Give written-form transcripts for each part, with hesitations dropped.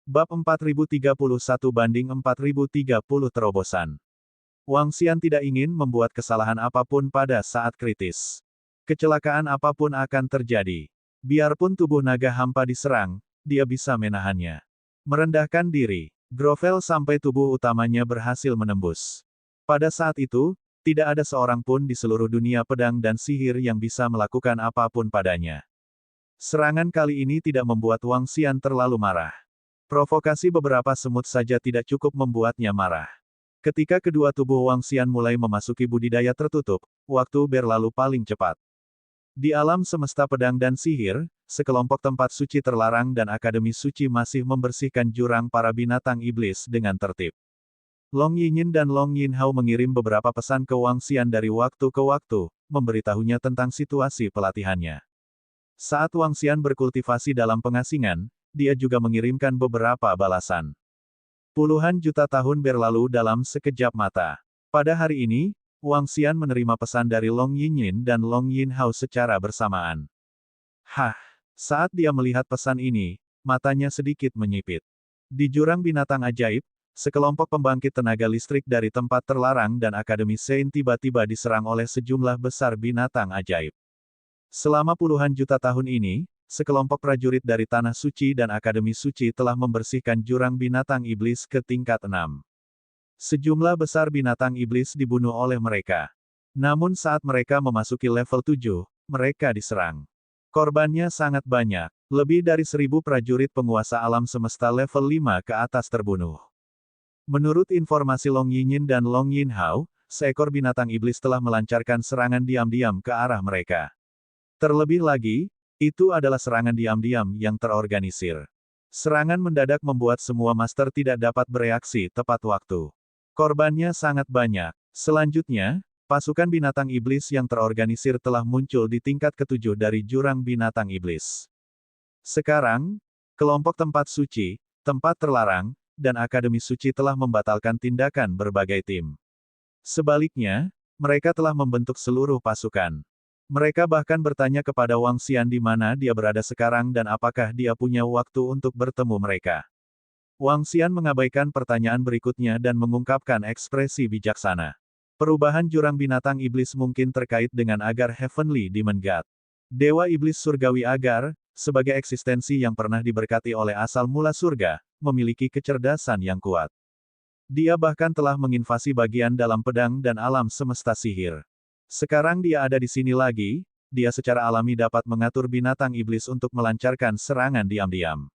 Bab 4031 banding 4030 terobosan. Wang Xian tidak ingin membuat kesalahan apapun pada saat kritis. Kecelakaan apapun akan terjadi. Biarpun tubuh naga hampa diserang, dia bisa menahannya. Merendahkan diri, grovel sampai tubuh utamanya berhasil menembus. Pada saat itu, tidak ada seorang pun di seluruh dunia pedang dan sihir yang bisa melakukan apapun padanya. Serangan kali ini tidak membuat Wang Xian terlalu marah. Provokasi beberapa semut saja tidak cukup membuatnya marah. Ketika kedua tubuh Wang Xian mulai memasuki budidaya tertutup, waktu berlalu paling cepat. Di alam semesta pedang dan sihir, sekelompok tempat suci terlarang dan akademi suci masih membersihkan jurang para binatang iblis dengan tertib. Long Yinyin dan Long Yinhao mengirim beberapa pesan ke Wang Xian dari waktu ke waktu, memberitahunya tentang situasi pelatihannya. Saat Wang Xian berkultivasi dalam pengasingan, dia juga mengirimkan beberapa balasan. Puluhan juta tahun berlalu dalam sekejap mata. Pada hari ini, Wang Xian menerima pesan dari Long Yinyin dan Long Yinhao secara bersamaan. Saat dia melihat pesan ini, matanya sedikit menyipit. Di jurang binatang ajaib, sekelompok pembangkit tenaga listrik dari tempat terlarang dan Akademi Sein tiba-tiba diserang oleh sejumlah besar binatang ajaib. Selama puluhan juta tahun ini, sekelompok prajurit dari Tanah Suci dan Akademi Suci telah membersihkan jurang binatang iblis ke tingkat 6. Sejumlah besar binatang iblis dibunuh oleh mereka. Namun saat mereka memasuki level 7, mereka diserang. Korbannya sangat banyak, lebih dari 1000 prajurit penguasa alam semesta level 5 ke atas terbunuh. Menurut informasi Long Yinyin dan Long Yinhao, seekor binatang iblis telah melancarkan serangan diam-diam ke arah mereka. Terlebih lagi, itu adalah serangan diam-diam yang terorganisir. Serangan mendadak membuat semua master tidak dapat bereaksi tepat waktu. Korbannya sangat banyak. Selanjutnya, pasukan binatang iblis yang terorganisir telah muncul di tingkat ke-7 dari jurang binatang iblis. Sekarang, kelompok tempat suci, tempat terlarang, dan akademi suci telah membatalkan tindakan berbagai tim. Sebaliknya, mereka telah membentuk seluruh pasukan. Mereka bahkan bertanya kepada Wang Xian di mana dia berada sekarang dan apakah dia punya waktu untuk bertemu mereka. Wang Xian mengabaikan pertanyaan berikutnya dan mengungkapkan ekspresi bijaksana. Perubahan jurang binatang iblis mungkin terkait dengan Agar Heavenly Demon God. Dewa Iblis Surgawi Agar, sebagai eksistensi yang pernah diberkati oleh asal mula surga, memiliki kecerdasan yang kuat. Dia bahkan telah menginvasi bagian dalam pedang dan alam semesta sihir. Sekarang dia ada di sini lagi, dia secara alami dapat mengatur binatang iblis untuk melancarkan serangan diam-diam.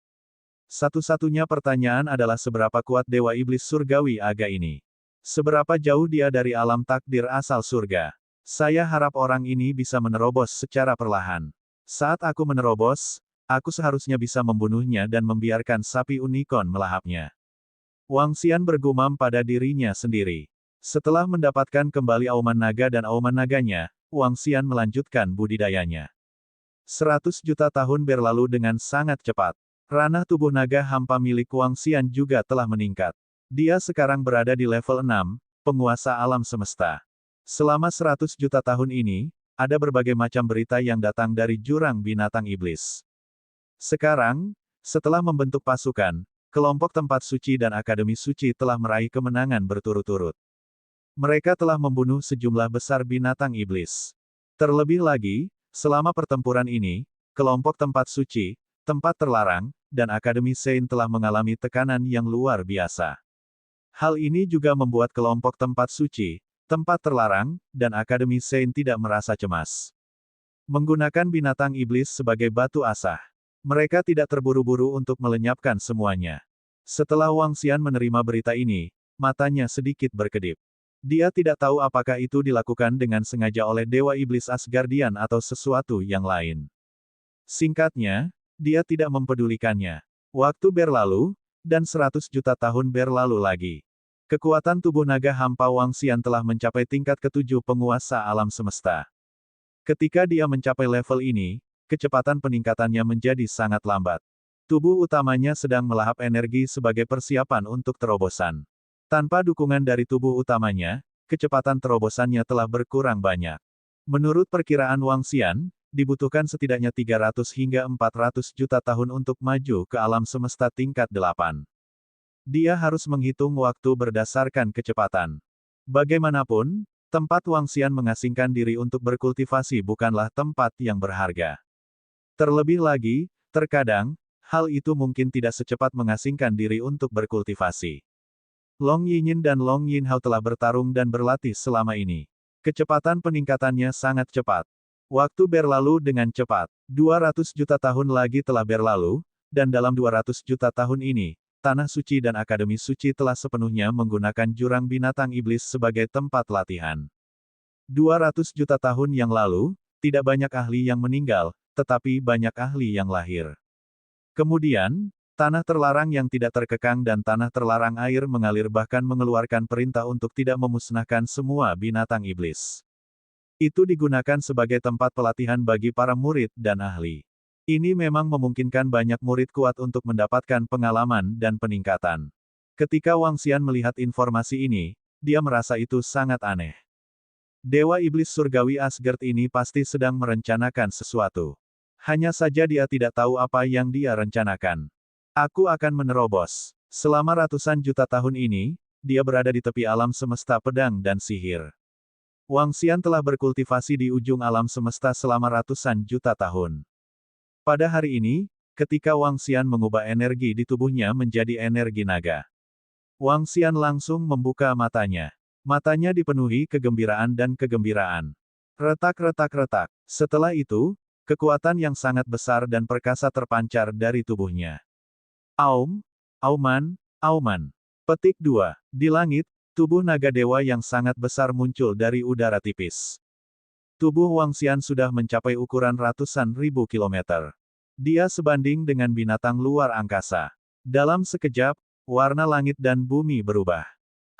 Satu-satunya pertanyaan adalah seberapa kuat Dewa Iblis Surgawi Aga ini. Seberapa jauh dia dari alam takdir asal surga. Saya harap orang ini bisa menerobos secara perlahan. Saat aku menerobos, aku seharusnya bisa membunuhnya dan membiarkan sapi unicorn melahapnya. Wang Xian bergumam pada dirinya sendiri. Setelah mendapatkan kembali auman naga dan auman naganya, Wang Xian melanjutkan budidayanya. 100 juta tahun berlalu dengan sangat cepat. Ranah tubuh naga hampa milik Wang Xian juga telah meningkat. Dia sekarang berada di level 6, penguasa alam semesta. Selama 100 juta tahun ini, ada berbagai macam berita yang datang dari jurang binatang iblis. Sekarang, setelah membentuk pasukan, kelompok tempat suci dan akademi suci telah meraih kemenangan berturut-turut. Mereka telah membunuh sejumlah besar binatang iblis. Terlebih lagi, selama pertempuran ini, kelompok tempat suci, tempat terlarang, dan Akademi Sein telah mengalami tekanan yang luar biasa. Hal ini juga membuat kelompok tempat suci, tempat terlarang, dan Akademi Sein tidak merasa cemas. Menggunakan binatang iblis sebagai batu asah, mereka tidak terburu-buru untuk melenyapkan semuanya. Setelah Wang Xian menerima berita ini, matanya sedikit berkedip. Dia tidak tahu apakah itu dilakukan dengan sengaja oleh Dewa Iblis Asgardian atau sesuatu yang lain. Singkatnya, dia tidak mempedulikannya. Waktu berlalu, dan 100 juta tahun berlalu lagi. Kekuatan tubuh naga hampa Wang Xian telah mencapai tingkat ke-7 penguasa alam semesta. Ketika dia mencapai level ini, kecepatan peningkatannya menjadi sangat lambat. Tubuh utamanya sedang melahap energi sebagai persiapan untuk terobosan. Tanpa dukungan dari tubuh utamanya, kecepatan terobosannya telah berkurang banyak. Menurut perkiraan Wang Xian, dibutuhkan setidaknya 300 hingga 400 juta tahun untuk maju ke alam semesta tingkat 8. Dia harus menghitung waktu berdasarkan kecepatan. Bagaimanapun, tempat Wang Xian mengasingkan diri untuk berkultivasi bukanlah tempat yang berharga. Terlebih lagi, terkadang, hal itu mungkin tidak secepat mengasingkan diri untuk berkultivasi. Long Yinyin dan Long Yinhao telah bertarung dan berlatih selama ini. Kecepatan peningkatannya sangat cepat. Waktu berlalu dengan cepat. 200 juta tahun lagi telah berlalu, dan dalam 200 juta tahun ini, Tanah Suci dan Akademi Suci telah sepenuhnya menggunakan jurang binatang iblis sebagai tempat latihan. 200 juta tahun yang lalu, tidak banyak ahli yang meninggal, tetapi banyak ahli yang lahir. Kemudian, tanah terlarang yang tidak terkekang dan tanah terlarang air mengalir bahkan mengeluarkan perintah untuk tidak memusnahkan semua binatang iblis. Itu digunakan sebagai tempat pelatihan bagi para murid dan ahli. Ini memang memungkinkan banyak murid kuat untuk mendapatkan pengalaman dan peningkatan. Ketika Wang Xian melihat informasi ini, dia merasa itu sangat aneh. Dewa Iblis Surgawi Asgard ini pasti sedang merencanakan sesuatu. Hanya saja dia tidak tahu apa yang dia rencanakan. Aku akan menerobos. Selama ratusan juta tahun ini, dia berada di tepi alam semesta pedang dan sihir. Wang Xian telah berkultivasi di ujung alam semesta selama ratusan juta tahun. Pada hari ini, ketika Wang Xian mengubah energi di tubuhnya menjadi energi naga, Wang Xian langsung membuka matanya. Matanya dipenuhi kegembiraan dan kegembiraan. Retak-retak-retak. Setelah itu, kekuatan yang sangat besar dan perkasa terpancar dari tubuhnya. Aum, Auman, Auman. Petik 2. Di langit, tubuh naga dewa yang sangat besar muncul dari udara tipis. Tubuh Wang Xian sudah mencapai ukuran ratusan ribu kilometer. Dia sebanding dengan binatang luar angkasa. Dalam sekejap, warna langit dan bumi berubah.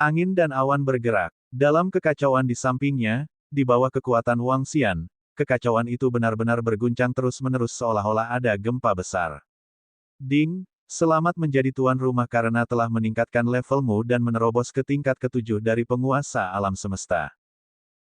Angin dan awan bergerak. Dalam kekacauan di sampingnya, di bawah kekuatan Wang Xian, kekacauan itu benar-benar berguncang terus-menerus seolah-olah ada gempa besar. Ding, selamat menjadi tuan rumah karena telah meningkatkan levelmu dan menerobos ke tingkat ke-7 dari penguasa alam semesta.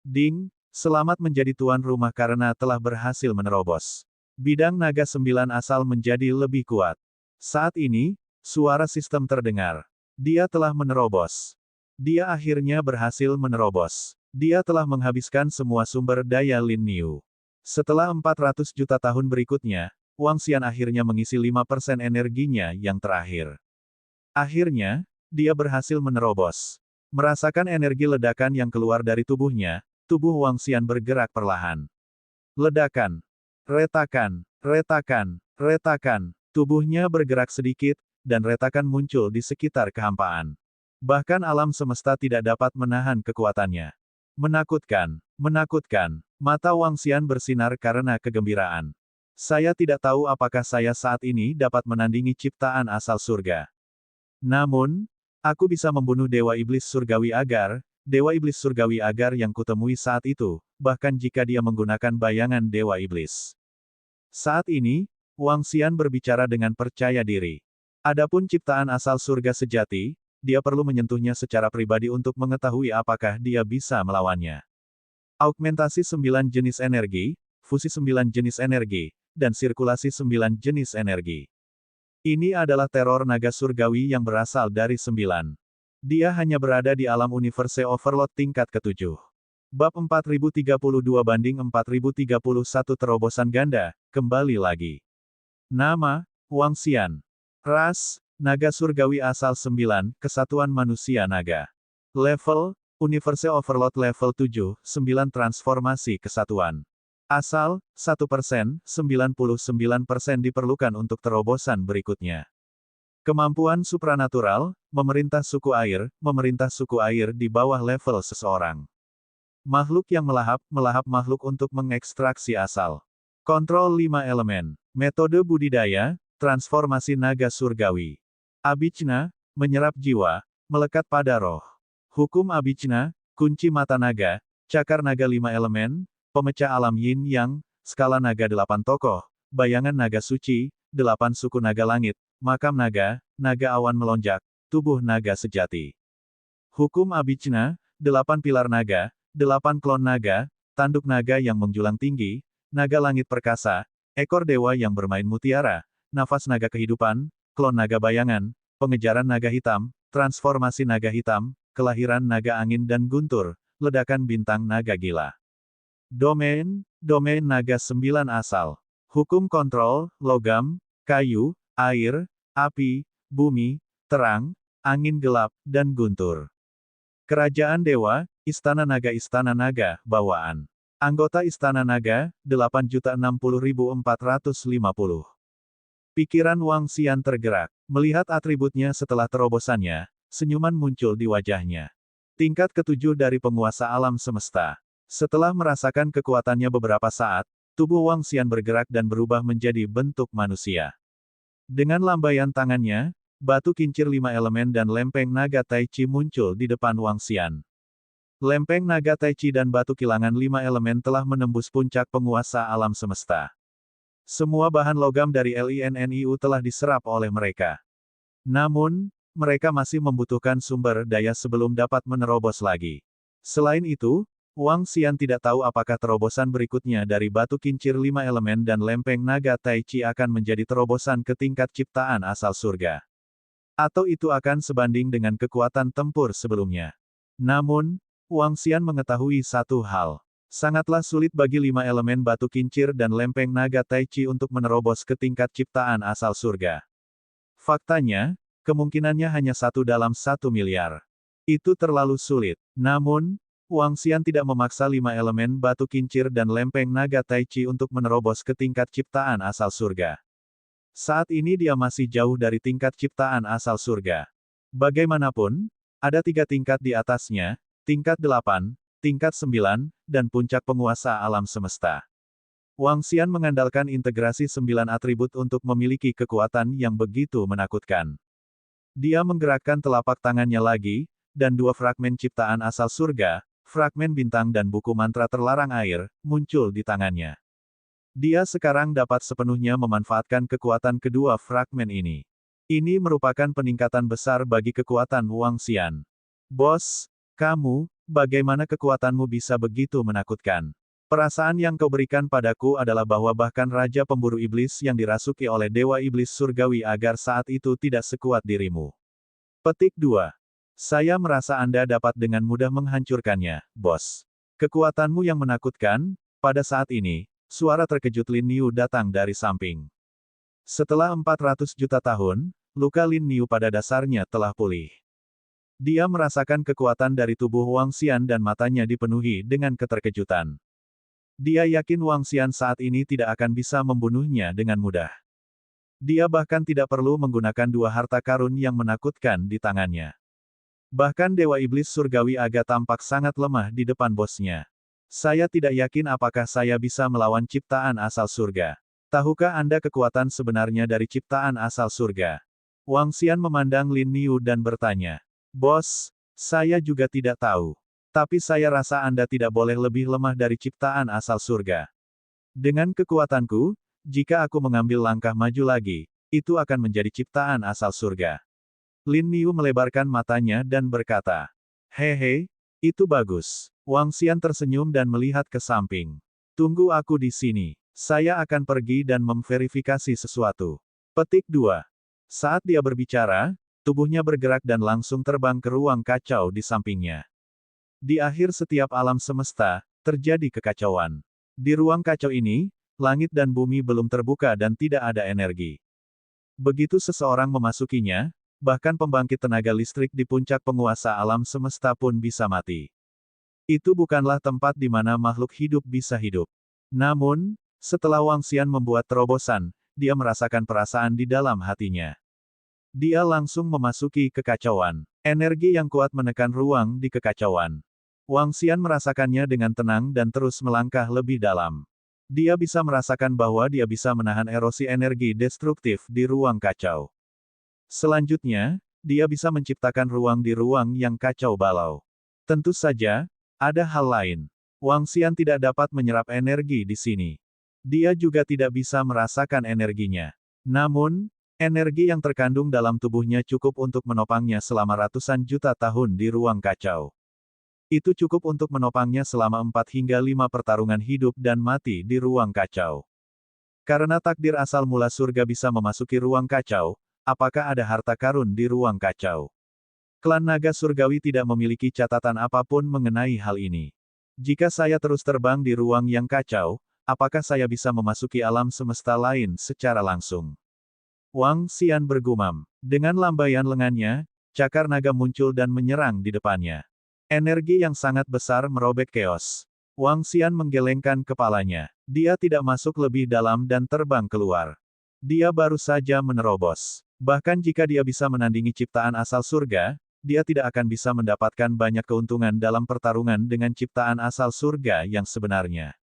Ding, selamat menjadi tuan rumah karena telah berhasil menerobos. Bidang naga 9 asal menjadi lebih kuat. Saat ini, suara sistem terdengar. Dia telah menerobos. Dia akhirnya berhasil menerobos. Dia telah menghabiskan semua sumber daya Lin Niu. Setelah 400 juta tahun berikutnya, Wang Xian akhirnya mengisi 5% energinya yang terakhir. Akhirnya, dia berhasil menerobos. Merasakan energi ledakan yang keluar dari tubuhnya, tubuh Wang Xian bergerak perlahan. Ledakan. Retakan. Retakan. Retakan. Tubuhnya bergerak sedikit, dan retakan muncul di sekitar kehampaan. Bahkan alam semesta tidak dapat menahan kekuatannya. Menakutkan. Menakutkan. Mata Wang Xian bersinar karena kegembiraan. Saya tidak tahu apakah saya saat ini dapat menandingi ciptaan asal surga. Namun, aku bisa membunuh Dewa Iblis Surgawi Agar, Dewa Iblis Surgawi Agar yang kutemui saat itu, bahkan jika dia menggunakan bayangan Dewa Iblis. Saat ini, Wang Xian berbicara dengan percaya diri. Adapun ciptaan asal surga sejati, dia perlu menyentuhnya secara pribadi untuk mengetahui apakah dia bisa melawannya. Augmentasi 9 jenis energi, fusi 9 jenis energi, dan sirkulasi 9 jenis energi. Ini adalah teror naga surgawi yang berasal dari 9. Dia hanya berada di alam universe overload tingkat ke-7. Bab 4032 banding 4031 terobosan ganda, kembali lagi. Nama, Wang Xian. Ras, naga surgawi asal 9, kesatuan manusia naga. Level, universe overload level 7, 9 transformasi kesatuan. Asal, 1%, 99% diperlukan untuk terobosan berikutnya. Kemampuan supranatural, memerintah suku air di bawah level seseorang. Makhluk yang melahap makhluk untuk mengekstraksi asal. Kontrol 5 elemen. Metode budidaya, transformasi naga surgawi. Abhijna, menyerap jiwa, melekat pada roh. Hukum Abhijna, kunci mata naga, cakar naga 5 elemen, pemecah alam yin yang, skala naga 8 tokoh, bayangan naga suci, 8 suku naga langit, makam naga, naga awan melonjak, tubuh naga sejati. Hukum Abhijna, 8 pilar naga, 8 klon naga, tanduk naga yang menjulang tinggi, naga langit perkasa, ekor dewa yang bermain mutiara, nafas naga kehidupan, klon naga bayangan, pengejaran naga hitam, transformasi naga hitam, kelahiran naga angin dan guntur, ledakan bintang naga gila. Domain naga 9 asal. Hukum kontrol, logam, kayu, air, api, bumi, terang, angin gelap, dan guntur. Kerajaan Dewa, Istana Naga, bawaan. Anggota Istana Naga, 8.060.450. Pikiran Wang Xian tergerak. Melihat atributnya setelah terobosannya, senyuman muncul di wajahnya. Tingkat ketujuh dari penguasa alam semesta. Setelah merasakan kekuatannya beberapa saat, tubuh Wang Xian bergerak dan berubah menjadi bentuk manusia. Dengan lambaian tangannya, batu kincir 5 elemen dan lempeng naga Tai Chi muncul di depan Wang Xian. Lempeng naga Tai Chi dan batu kilangan 5 elemen telah menembus puncak penguasa alam semesta. Semua bahan logam dari LINNIU telah diserap oleh mereka. Namun, mereka masih membutuhkan sumber daya sebelum dapat menerobos lagi. Selain itu, Wang Xian tidak tahu apakah terobosan berikutnya dari batu kincir 5 elemen dan lempeng naga Tai Chi akan menjadi terobosan ke tingkat ciptaan asal surga. Atau itu akan sebanding dengan kekuatan tempur sebelumnya. Namun, Wang Xian mengetahui satu hal. Sangatlah sulit bagi 5 elemen batu kincir dan lempeng naga Tai Chi untuk menerobos ke tingkat ciptaan asal surga. Faktanya, kemungkinannya hanya 1 dalam 1 miliar. Itu terlalu sulit. Namun, Wang Xian tidak memaksa 5 elemen batu kincir dan lempeng naga Tai Chi untuk menerobos ke tingkat ciptaan asal surga. Saat ini dia masih jauh dari tingkat ciptaan asal surga. Bagaimanapun, ada 3 tingkat di atasnya, tingkat 8, tingkat 9, dan puncak penguasa alam semesta. Wang Xian mengandalkan integrasi 9 atribut untuk memiliki kekuatan yang begitu menakutkan. Dia menggerakkan telapak tangannya lagi, dan 2 fragmen ciptaan asal surga, fragmen bintang dan buku mantra terlarang air, muncul di tangannya. Dia sekarang dapat sepenuhnya memanfaatkan kekuatan kedua fragmen ini. Ini merupakan peningkatan besar bagi kekuatan Wang Xian. Bos, kamu, bagaimana kekuatanmu bisa begitu menakutkan? Perasaan yang kau berikan padaku adalah bahwa bahkan Raja Pemburu Iblis yang dirasuki oleh Dewa Iblis Surgawi agar saat itu tidak sekuat dirimu. Petik 2. Saya merasa Anda dapat dengan mudah menghancurkannya, bos. Kekuatanmu yang menakutkan, pada saat ini, suara terkejut Lin Niu datang dari samping. Setelah 400 juta tahun, luka Lin Niu pada dasarnya telah pulih. Dia merasakan kekuatan dari tubuh Wang Xian dan matanya dipenuhi dengan keterkejutan. Dia yakin Wang Xian saat ini tidak akan bisa membunuhnya dengan mudah. Dia bahkan tidak perlu menggunakan 2 harta karun yang menakutkan di tangannya. Bahkan Dewa Iblis Surgawi agak tampak sangat lemah di depan bosnya. Saya tidak yakin apakah saya bisa melawan ciptaan asal surga. Tahukah Anda kekuatan sebenarnya dari ciptaan asal surga? Wang Xian memandang Lin Niu dan bertanya. Bos, saya juga tidak tahu. Tapi saya rasa Anda tidak boleh lebih lemah dari ciptaan asal surga. Dengan kekuatanku, jika aku mengambil langkah maju lagi, itu akan menjadi ciptaan asal surga. Lin Niu melebarkan matanya dan berkata, hehe, itu bagus. Wang Xian tersenyum dan melihat ke samping. Tunggu aku di sini. Saya akan pergi dan memverifikasi sesuatu. Petik 2. Saat dia berbicara, tubuhnya bergerak dan langsung terbang ke ruang kacau di sampingnya. Di akhir setiap alam semesta, terjadi kekacauan. Di ruang kacau ini, langit dan bumi belum terbuka dan tidak ada energi. Begitu seseorang memasukinya, bahkan pembangkit tenaga listrik di puncak penguasa alam semesta pun bisa mati. Itu bukanlah tempat di mana makhluk hidup bisa hidup. Namun, setelah Wang Xian membuat terobosan, dia merasakan perasaan di dalam hatinya. Dia langsung memasuki kekacauan. Energi yang kuat menekan ruang di kekacauan. Wang Xian merasakannya dengan tenang dan terus melangkah lebih dalam. Dia bisa merasakan bahwa dia bisa menahan erosi energi destruktif di ruang kacau. Selanjutnya, dia bisa menciptakan ruang di ruang yang kacau balau. Tentu saja, ada hal lain. Wang Xian tidak dapat menyerap energi di sini. Dia juga tidak bisa merasakan energinya. Namun, energi yang terkandung dalam tubuhnya cukup untuk menopangnya selama ratusan juta tahun di ruang kacau. Itu cukup untuk menopangnya selama 4 hingga 5 pertarungan hidup dan mati di ruang kacau. Karena takdir asal mula surga bisa memasuki ruang kacau, apakah ada harta karun di ruang kacau? Klan naga surgawi tidak memiliki catatan apapun mengenai hal ini. Jika saya terus terbang di ruang yang kacau, apakah saya bisa memasuki alam semesta lain secara langsung? Wang Xian bergumam. Dengan lambaian lengannya, cakar naga muncul dan menyerang di depannya. Energi yang sangat besar merobek keos. Wang Xian menggelengkan kepalanya. Dia tidak masuk lebih dalam dan terbang keluar. Dia baru saja menerobos. Bahkan jika dia bisa menandingi ciptaan asal surga, dia tidak akan bisa mendapatkan banyak keuntungan dalam pertarungan dengan ciptaan asal surga yang sebenarnya.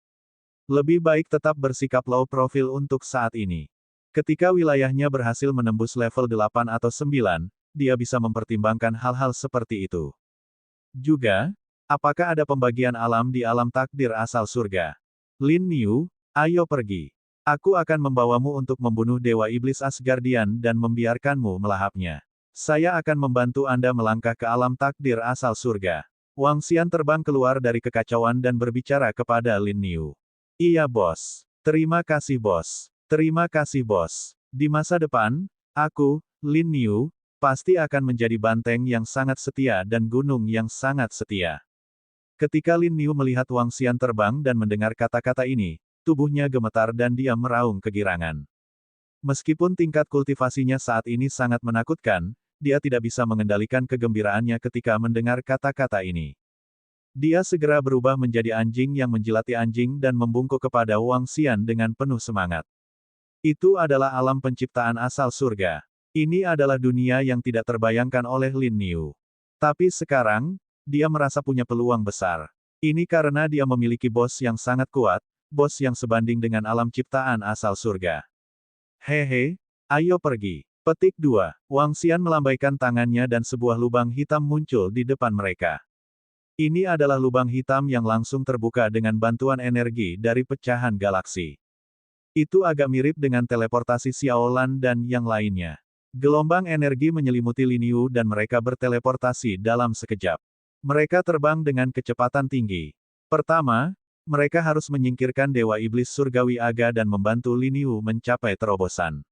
Lebih baik tetap bersikap low profile untuk saat ini. Ketika wilayahnya berhasil menembus level 8 atau 9, dia bisa mempertimbangkan hal-hal seperti itu. Juga, apakah ada pembagian alam di alam takdir asal surga? Lin Niu, ayo pergi. Aku akan membawamu untuk membunuh Dewa Iblis Asgardian dan membiarkanmu melahapnya. Saya akan membantu Anda melangkah ke alam takdir asal surga. Wang Xian terbang keluar dari kekacauan dan berbicara kepada Lin Niu. Iya bos. Terima kasih bos. Terima kasih bos. Di masa depan, aku, Lin Niu, pasti akan menjadi banteng yang sangat setia dan gunung yang sangat setia. Ketika Lin Niu melihat Wang Xian terbang dan mendengar kata-kata ini, tubuhnya gemetar dan dia meraung kegirangan. Meskipun tingkat kultivasinya saat ini sangat menakutkan, dia tidak bisa mengendalikan kegembiraannya ketika mendengar kata-kata ini. Dia segera berubah menjadi anjing yang menjilati anjing dan membungkuk kepada Wang Xian dengan penuh semangat. Itu adalah alam penciptaan asal surga. Ini adalah dunia yang tidak terbayangkan oleh Lin Niu. Tapi sekarang, dia merasa punya peluang besar. Ini karena dia memiliki bos yang sangat kuat, bos yang sebanding dengan alam ciptaan asal surga. Hehe, ayo pergi. Petik 2. Wang Xian melambaikan tangannya dan sebuah lubang hitam muncul di depan mereka. Ini adalah lubang hitam yang langsung terbuka dengan bantuan energi dari pecahan galaksi. Itu agak mirip dengan teleportasi Xiaolan dan yang lainnya. Gelombang energi menyelimuti Lin Niu dan mereka berteleportasi dalam sekejap. Mereka terbang dengan kecepatan tinggi. Pertama, mereka harus menyingkirkan Dewa Iblis Surgawi Aga dan membantu Lin Niu mencapai terobosan.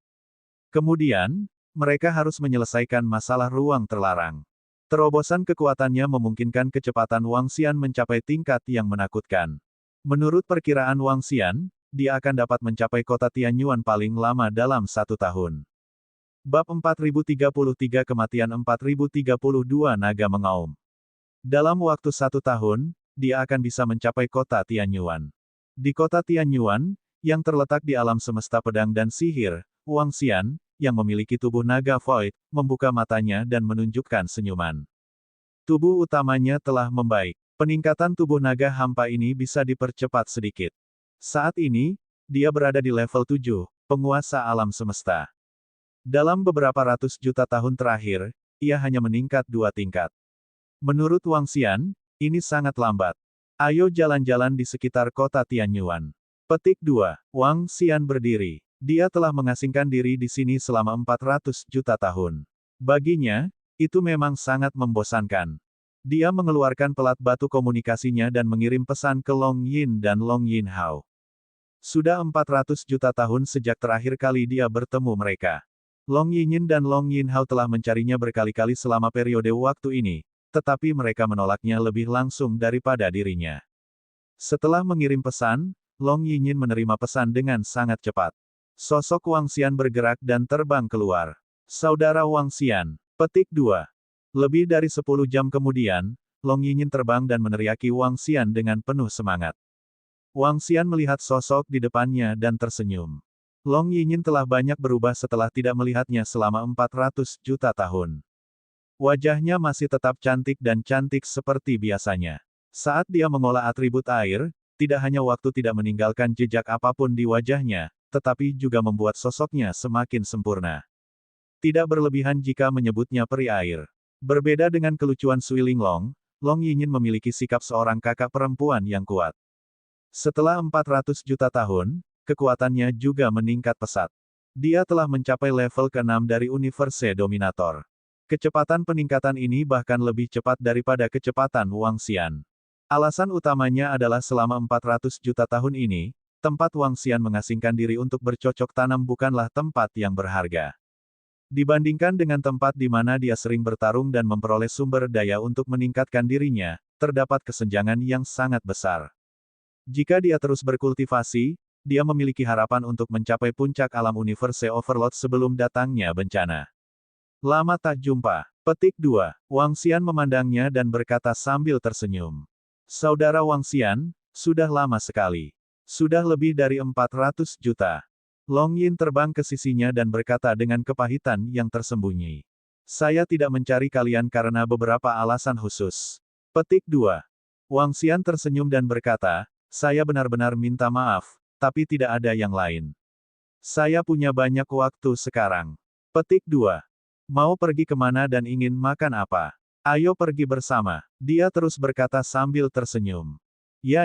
Kemudian, mereka harus menyelesaikan masalah ruang terlarang. Terobosan kekuatannya memungkinkan kecepatan Wang Xian mencapai tingkat yang menakutkan. Menurut perkiraan Wang Xian, dia akan dapat mencapai kota Tianyuan paling lama dalam 1 tahun. Bab 4033 Kematian 4032 Naga Mengaum. Dalam waktu 1 tahun, dia akan bisa mencapai kota Tianyuan. Di kota Tianyuan, yang terletak di alam semesta pedang dan sihir, Wang Xian, yang memiliki tubuh naga void, membuka matanya dan menunjukkan senyuman. Tubuh utamanya telah membaik. Peningkatan tubuh naga hampa ini bisa dipercepat sedikit. Saat ini, dia berada di level 7, penguasa alam semesta. Dalam beberapa ratus juta tahun terakhir, ia hanya meningkat 2 tingkat. Menurut Wang Xian, ini sangat lambat. Ayo jalan-jalan di sekitar kota Tianyuan. Petik 2. Wang Xian berdiri. Dia telah mengasingkan diri di sini selama 400 juta tahun. Baginya, itu memang sangat membosankan. Dia mengeluarkan pelat batu komunikasinya dan mengirim pesan ke Long Yin dan Long Yin Hao. Sudah 400 juta tahun sejak terakhir kali dia bertemu mereka. Long Yin dan Long Yin Hao telah mencarinya berkali-kali selama periode waktu ini, tetapi mereka menolaknya lebih langsung daripada dirinya. Setelah mengirim pesan, Long Yin menerima pesan dengan sangat cepat. Sosok Wang Xian bergerak dan terbang keluar. Saudara Wang Xian. Petik 2. Lebih dari 10 jam kemudian, Long Yin terbang dan meneriaki Wang Xian dengan penuh semangat. Wang Xian melihat sosok di depannya dan tersenyum. Long Yin telah banyak berubah setelah tidak melihatnya selama 400 juta tahun. Wajahnya masih tetap cantik dan cantik seperti biasanya. Saat dia mengolah atribut air, tidak hanya waktu tidak meninggalkan jejak apapun di wajahnya, tetapi juga membuat sosoknya semakin sempurna. Tidak berlebihan jika menyebutnya peri air. Berbeda dengan kelucuan Sui Linglong, Long Yin memiliki sikap seorang kakak perempuan yang kuat. Setelah 400 juta tahun, kekuatannya juga meningkat pesat. Dia telah mencapai level ke-6 dari Universe Dominator. Kecepatan peningkatan ini bahkan lebih cepat daripada kecepatan Wang Xian. Alasan utamanya adalah selama 400 juta tahun ini, tempat Wang Xian mengasingkan diri untuk bercocok tanam bukanlah tempat yang berharga. Dibandingkan dengan tempat di mana dia sering bertarung dan memperoleh sumber daya untuk meningkatkan dirinya, terdapat kesenjangan yang sangat besar. Jika dia terus berkultivasi, dia memiliki harapan untuk mencapai puncak alam Universe Overload sebelum datangnya bencana. Lama tak jumpa. Petik 2. Wang Xian memandangnya dan berkata sambil tersenyum. Saudara Wang Xian, sudah lama sekali. Sudah lebih dari 400 juta. Long Yin terbang ke sisinya dan berkata dengan kepahitan yang tersembunyi. Saya tidak mencari kalian karena beberapa alasan khusus. Petik 2. Wang Xian tersenyum dan berkata, saya benar-benar minta maaf, tapi tidak ada yang lain. Saya punya banyak waktu sekarang. Petik 2. Mau pergi kemana dan ingin makan apa? Ayo pergi bersama. Dia terus berkata sambil tersenyum. Ya,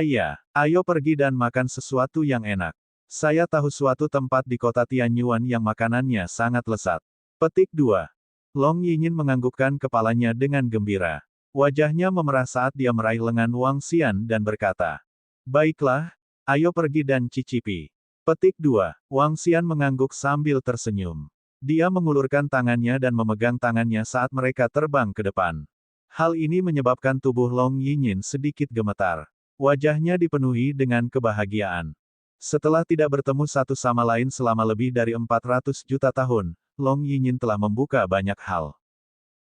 ayo pergi dan makan sesuatu yang enak. Saya tahu suatu tempat di kota Tianyuan yang makanannya sangat lezat. Petik 2. Long Yinyin menganggukkan kepalanya dengan gembira. Wajahnya memerah saat dia meraih lengan Wang Xian dan berkata, baiklah, ayo pergi dan cicipi. Petik 2. Wang Xian mengangguk sambil tersenyum. Dia mengulurkan tangannya dan memegang tangannya saat mereka terbang ke depan. Hal ini menyebabkan tubuh Long Yinyin sedikit gemetar. Wajahnya dipenuhi dengan kebahagiaan. Setelah tidak bertemu satu sama lain selama lebih dari 400 juta tahun, Long Yinyin telah membuka banyak hal.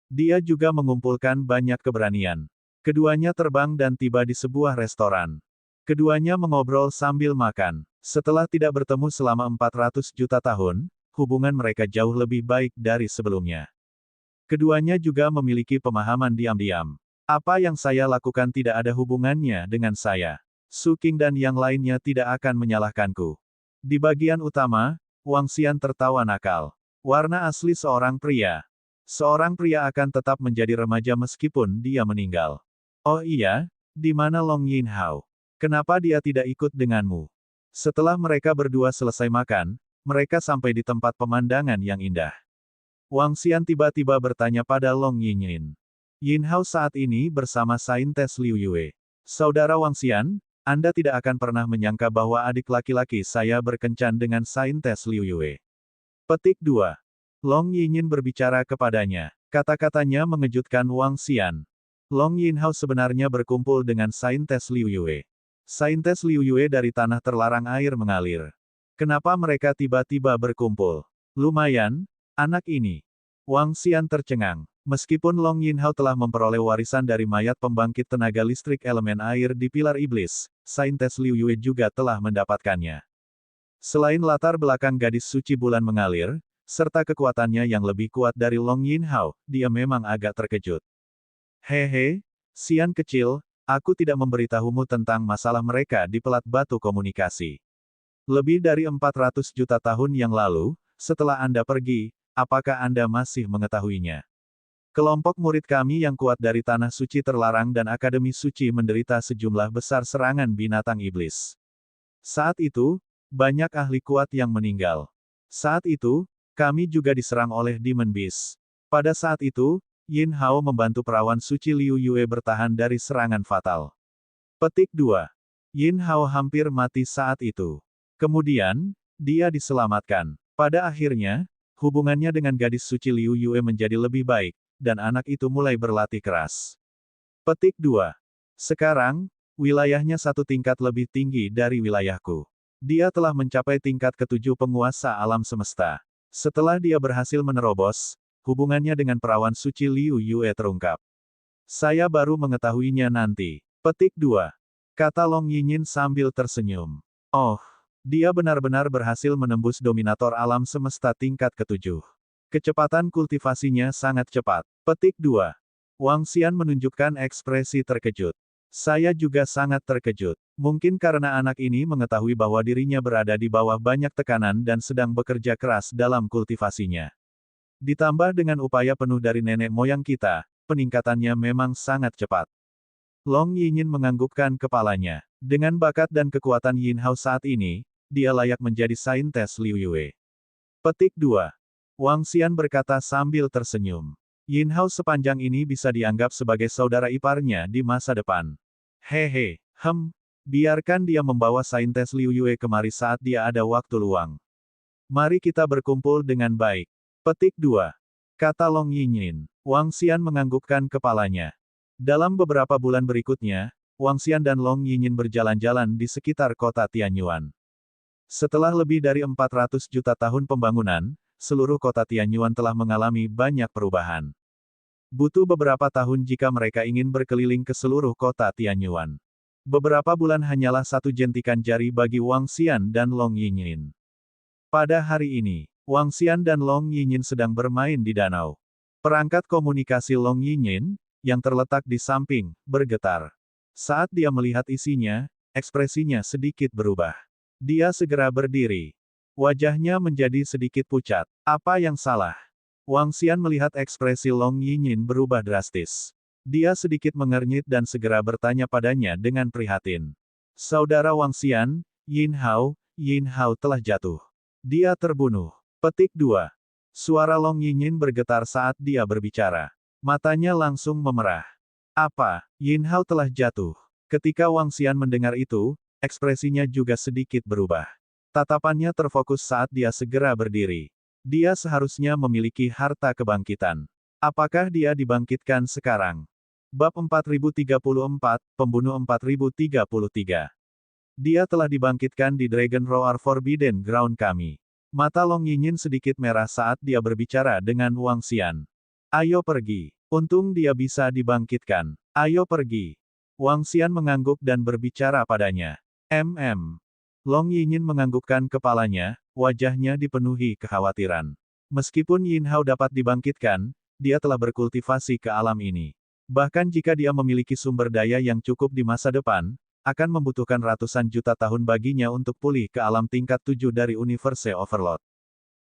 Dia juga mengumpulkan banyak keberanian. Keduanya terbang dan tiba di sebuah restoran. Keduanya mengobrol sambil makan. Setelah tidak bertemu selama 400 juta tahun, hubungan mereka jauh lebih baik dari sebelumnya. Keduanya juga memiliki pemahaman diam-diam. Apa yang saya lakukan tidak ada hubungannya dengan saya. Su Qing dan yang lainnya tidak akan menyalahkanku. Di bagian utama, Wang Xian tertawa nakal. Warna asli seorang pria. Seorang pria akan tetap menjadi remaja meskipun dia meninggal. Oh iya, di mana Long Yinhao? Kenapa dia tidak ikut denganmu? Setelah mereka berdua selesai makan, mereka sampai di tempat pemandangan yang indah. Wang Xian tiba-tiba bertanya pada Long Yinyin. Yinhao saat ini bersama Saintes Liu Yue. Saudara Wang Xian, Anda tidak akan pernah menyangka bahwa adik laki-laki saya berkencan dengan Saintes Liu Yue. Petik 2. Long Yinyin berbicara kepadanya. Kata-katanya mengejutkan Wang Xian. Long Yinhao sebenarnya berkumpul dengan Saintes Liu Yue. Saintes Liu Yue dari tanah terlarang air mengalir. Kenapa mereka tiba-tiba berkumpul? Lumayan, anak ini. Wang Xian tercengang. Meskipun Long Yinhao telah memperoleh warisan dari mayat pembangkit tenaga listrik elemen air di Pilar Iblis, Saintes Liu Yue juga telah mendapatkannya. Selain latar belakang gadis suci bulan mengalir, serta kekuatannya yang lebih kuat dari Long Yinhao, dia memang agak terkejut. Hehe, Xian kecil, aku tidak memberitahumu tentang masalah mereka di pelat batu komunikasi. Lebih dari 400 juta tahun yang lalu, setelah Anda pergi, apakah Anda masih mengetahuinya? Kelompok murid kami yang kuat dari Tanah Suci Terlarang dan Akademi Suci menderita sejumlah besar serangan binatang iblis. Saat itu, banyak ahli kuat yang meninggal. Saat itu, kami juga diserang oleh Demon Beast. Pada saat itu, Yin Hao membantu perawan suci Liu Yue bertahan dari serangan fatal. Petik 2. Yin Hao hampir mati saat itu. Kemudian, dia diselamatkan. Pada akhirnya, hubungannya dengan gadis suci Liu Yue menjadi lebih baik, dan anak itu mulai berlatih keras. Petik 2. Sekarang, wilayahnya satu tingkat lebih tinggi dari wilayahku. Dia telah mencapai tingkat ke-7 penguasa alam semesta. Setelah dia berhasil menerobos, hubungannya dengan perawan suci Liu Yue terungkap. Saya baru mengetahuinya nanti. Petik 2. Kata Long Yinyin sambil tersenyum. Oh, dia benar-benar berhasil menembus dominator alam semesta tingkat ke-7. Kecepatan kultivasinya sangat cepat. Petik 2. Wang Xian menunjukkan ekspresi terkejut. Saya juga sangat terkejut. Mungkin karena anak ini mengetahui bahwa dirinya berada di bawah banyak tekanan dan sedang bekerja keras dalam kultivasinya. Ditambah dengan upaya penuh dari nenek moyang kita, peningkatannya memang sangat cepat. Long Yinyin menganggukkan kepalanya. Dengan bakat dan kekuatan Yin Hao saat ini, dia layak menjadi Saintes Liu Yue. Petik 2. Wang Xian berkata sambil tersenyum. Yin Hao sepanjang ini bisa dianggap sebagai saudara iparnya di masa depan. Hehe, biarkan dia membawa Saintes Liu Yue kemari saat dia ada waktu luang. Mari kita berkumpul dengan baik. Petik 2. Kata Long Yinyin. Wang Xian menganggukkan kepalanya. Dalam beberapa bulan berikutnya, Wang Xian dan Long Yinyin berjalan-jalan di sekitar kota Tianyuan. Setelah lebih dari 400 juta tahun pembangunan, seluruh kota Tianyuan telah mengalami banyak perubahan. Butuh beberapa tahun jika mereka ingin berkeliling ke seluruh kota Tianyuan. Beberapa bulan hanyalah satu jentikan jari bagi Wang Xian dan Long Yinyin. Pada hari ini, Wang Xian dan Long Yinyin sedang bermain di danau. Perangkat komunikasi Long Yinyin, yang terletak di samping, bergetar. Saat dia melihat isinya, ekspresinya sedikit berubah. Dia segera berdiri. Wajahnya menjadi sedikit pucat. Apa yang salah? Wang Xian melihat ekspresi Long Yinyin berubah drastis. Dia sedikit mengernyit dan segera bertanya padanya dengan prihatin. Saudara Wang Xian, Yin Hao telah jatuh. Dia terbunuh. Petik 2. Suara Long Yinyin bergetar saat dia berbicara. Matanya langsung memerah. Apa? Yin Hao telah jatuh. Ketika Wang Xian mendengar itu, ekspresinya juga sedikit berubah. Tatapannya terfokus saat dia segera berdiri. Dia seharusnya memiliki harta kebangkitan. Apakah dia dibangkitkan sekarang? Bab 4034, Pembunuh 4033. Dia telah dibangkitkan di Dragon Roar Forbidden Ground kami. Mata Long Yinyin sedikit merah saat dia berbicara dengan Wang Xian. Ayo pergi. Untung dia bisa dibangkitkan. Ayo pergi. Wang Xian mengangguk dan berbicara padanya. Long Yinyin menganggukkan kepalanya, wajahnya dipenuhi kekhawatiran. Meskipun Yin Hao dapat dibangkitkan, dia telah berkultivasi ke alam ini. Bahkan jika dia memiliki sumber daya yang cukup di masa depan, akan membutuhkan ratusan juta tahun baginya untuk pulih ke alam tingkat 7 dari Universe Overload.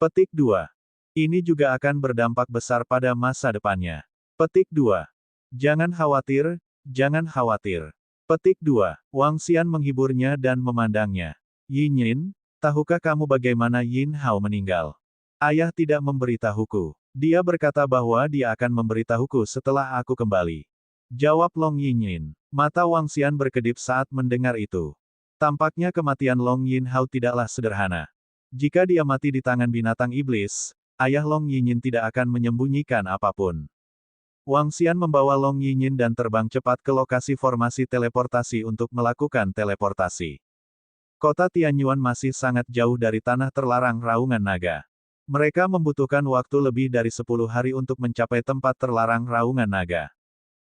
Petik 2. Ini juga akan berdampak besar pada masa depannya. Petik 2. Jangan khawatir, jangan khawatir. Petik 2. Wang Xian menghiburnya dan memandangnya. Yinyin, tahukah kamu bagaimana Yin Hao meninggal? Ayah tidak memberitahuku. Dia berkata bahwa dia akan memberitahuku setelah aku kembali. Jawab Long Yinyin. Mata Wang Xian berkedip saat mendengar itu. Tampaknya kematian Long Yin Hao tidaklah sederhana. Jika dia mati di tangan binatang iblis, ayah Long Yinyin tidak akan menyembunyikan apapun. Wang Xian membawa Long Yinyin dan terbang cepat ke lokasi formasi teleportasi untuk melakukan teleportasi. Kota Tianyuan masih sangat jauh dari tanah terlarang Raungan Naga. Mereka membutuhkan waktu lebih dari 10 hari untuk mencapai tempat terlarang Raungan Naga.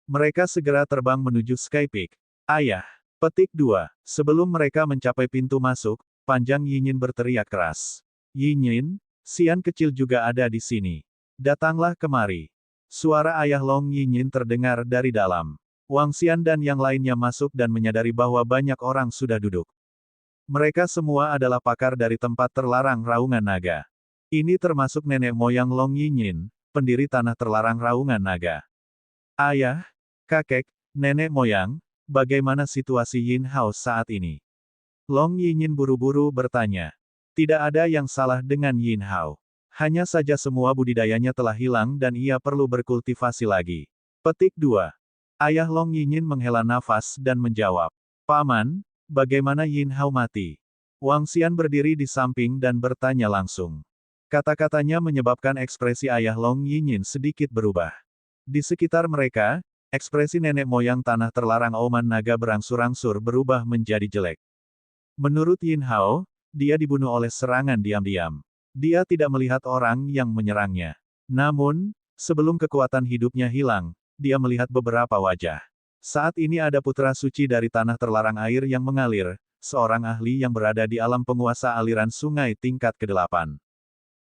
Mereka segera terbang menuju Sky Peak. Ayah. Petik 2. Sebelum mereka mencapai pintu masuk, Panjang Yinyin berteriak keras. Yinyin, Xian kecil juga ada di sini. Datanglah kemari. Suara ayah Long Yinyin terdengar dari dalam. Wang Xian dan yang lainnya masuk dan menyadari bahwa banyak orang sudah duduk. Mereka semua adalah pakar dari tempat terlarang Raungan Naga. Ini termasuk nenek moyang Long Yinyin, pendiri tanah terlarang Raungan Naga. Ayah, kakek, nenek moyang, bagaimana situasi Yin Hao saat ini? Long Yinyin buru-buru bertanya. Tidak ada yang salah dengan Yin Hao. Hanya saja semua budidayanya telah hilang dan ia perlu berkultivasi lagi. Petik 2. Ayah Long Yinyin menghela nafas dan menjawab. Paman, bagaimana Yin Hao mati? Wang Xian berdiri di samping dan bertanya langsung. Kata-katanya menyebabkan ekspresi ayah Long Yinyin sedikit berubah. Di sekitar mereka, ekspresi nenek moyang tanah terlarang Auman Naga berangsur-angsur berubah menjadi jelek. Menurut Yin Hao, dia dibunuh oleh serangan diam-diam. Dia tidak melihat orang yang menyerangnya. Namun, sebelum kekuatan hidupnya hilang, dia melihat beberapa wajah. Saat ini ada putra suci dari tanah terlarang air yang mengalir, seorang ahli yang berada di alam penguasa aliran sungai tingkat ke-8.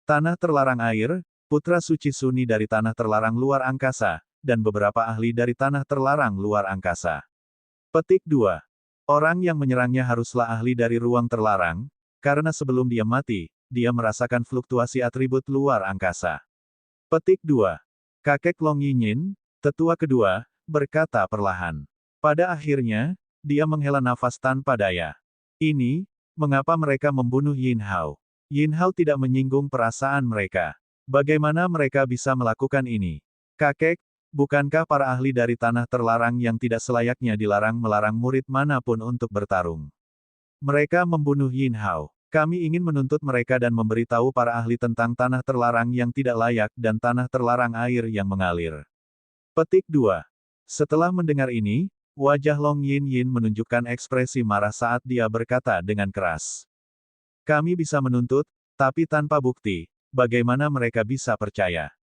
Tanah terlarang air, putra suci Suni dari tanah terlarang luar angkasa, dan beberapa ahli dari tanah terlarang luar angkasa. Petik 2. Orang yang menyerangnya haruslah ahli dari ruang terlarang, karena sebelum dia mati, dia merasakan fluktuasi atribut luar angkasa. Petik 2. Kakek Long Yinyin, tetua kedua, berkata perlahan. Pada akhirnya, dia menghela nafas tanpa daya. Ini, mengapa mereka membunuh Yin Hao? Yin Hao tidak menyinggung perasaan mereka. Bagaimana mereka bisa melakukan ini? Kakek, bukankah para ahli dari tanah terlarang yang tidak selayaknya dilarang melarang murid manapun untuk bertarung? Mereka membunuh Yin Hao. Kami ingin menuntut mereka dan memberitahu para ahli tentang tanah terlarang yang tidak layak dan tanah terlarang air yang mengalir. Petik 2. Setelah mendengar ini, wajah Long Yin Yin menunjukkan ekspresi marah saat dia berkata dengan keras. Kami bisa menuntut, tapi tanpa bukti, bagaimana mereka bisa percaya?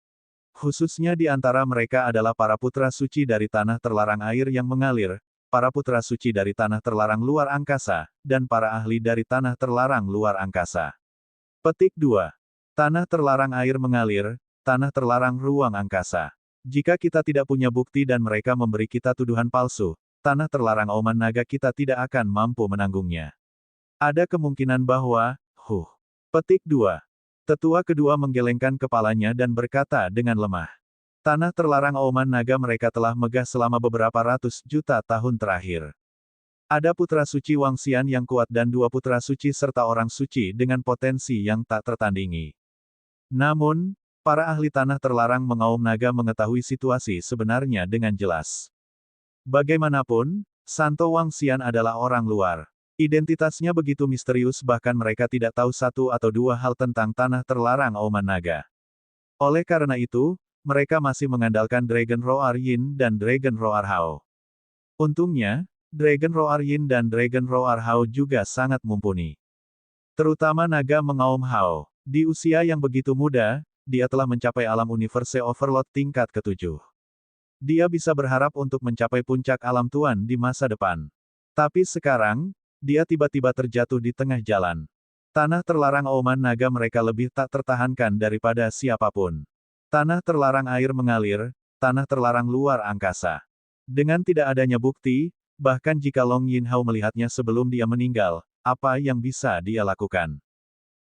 Khususnya di antara mereka adalah para putra suci dari tanah terlarang air yang mengalir, para putra suci dari tanah terlarang luar angkasa, dan para ahli dari tanah terlarang luar angkasa. Petik 2. Tanah terlarang air mengalir, tanah terlarang ruang angkasa. Jika kita tidak punya bukti dan mereka memberi kita tuduhan palsu, tanah terlarang auman naga kita tidak akan mampu menanggungnya. Ada kemungkinan bahwa, Petik 2. Tetua kedua menggelengkan kepalanya dan berkata dengan lemah. Tanah terlarang auman naga mereka telah megah selama beberapa ratus juta tahun terakhir. Ada putra suci Wangxian yang kuat dan dua putra suci serta orang suci dengan potensi yang tak tertandingi. Namun, para ahli tanah terlarang mengaum naga mengetahui situasi sebenarnya dengan jelas. Bagaimanapun, Santo Wangxian adalah orang luar. Identitasnya begitu misterius bahkan mereka tidak tahu satu atau dua hal tentang tanah terlarang auman naga. Oleh karena itu, mereka masih mengandalkan Dragon Roar Yin dan Dragon Roar Hao. Untungnya, Dragon Roar Yin dan Dragon Roar Hao juga sangat mumpuni. Terutama naga mengaum Hao. Di usia yang begitu muda, dia telah mencapai alam universe overload tingkat ke-7. Dia bisa berharap untuk mencapai puncak alam tuan di masa depan. Tapi sekarang, dia tiba-tiba terjatuh di tengah jalan. Tanah terlarang auman naga mereka lebih tak tertahankan daripada siapapun. Tanah terlarang air mengalir, tanah terlarang luar angkasa. Dengan tidak adanya bukti, bahkan jika Long Yin Hao melihatnya sebelum dia meninggal, apa yang bisa dia lakukan?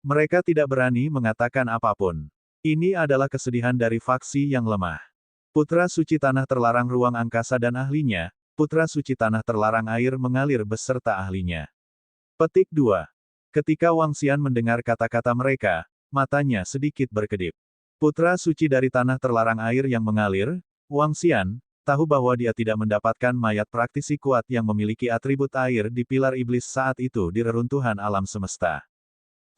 Mereka tidak berani mengatakan apapun. Ini adalah kesedihan dari faksi yang lemah. Putra suci tanah terlarang ruang angkasa dan ahlinya, putra suci tanah terlarang air mengalir beserta ahlinya. Petik 2. Ketika Wangxian mendengar kata-kata mereka, matanya sedikit berkedip. Putra suci dari tanah terlarang air yang mengalir, Wangxian, tahu bahwa dia tidak mendapatkan mayat praktisi kuat yang memiliki atribut air di pilar iblis saat itu di reruntuhan alam semesta.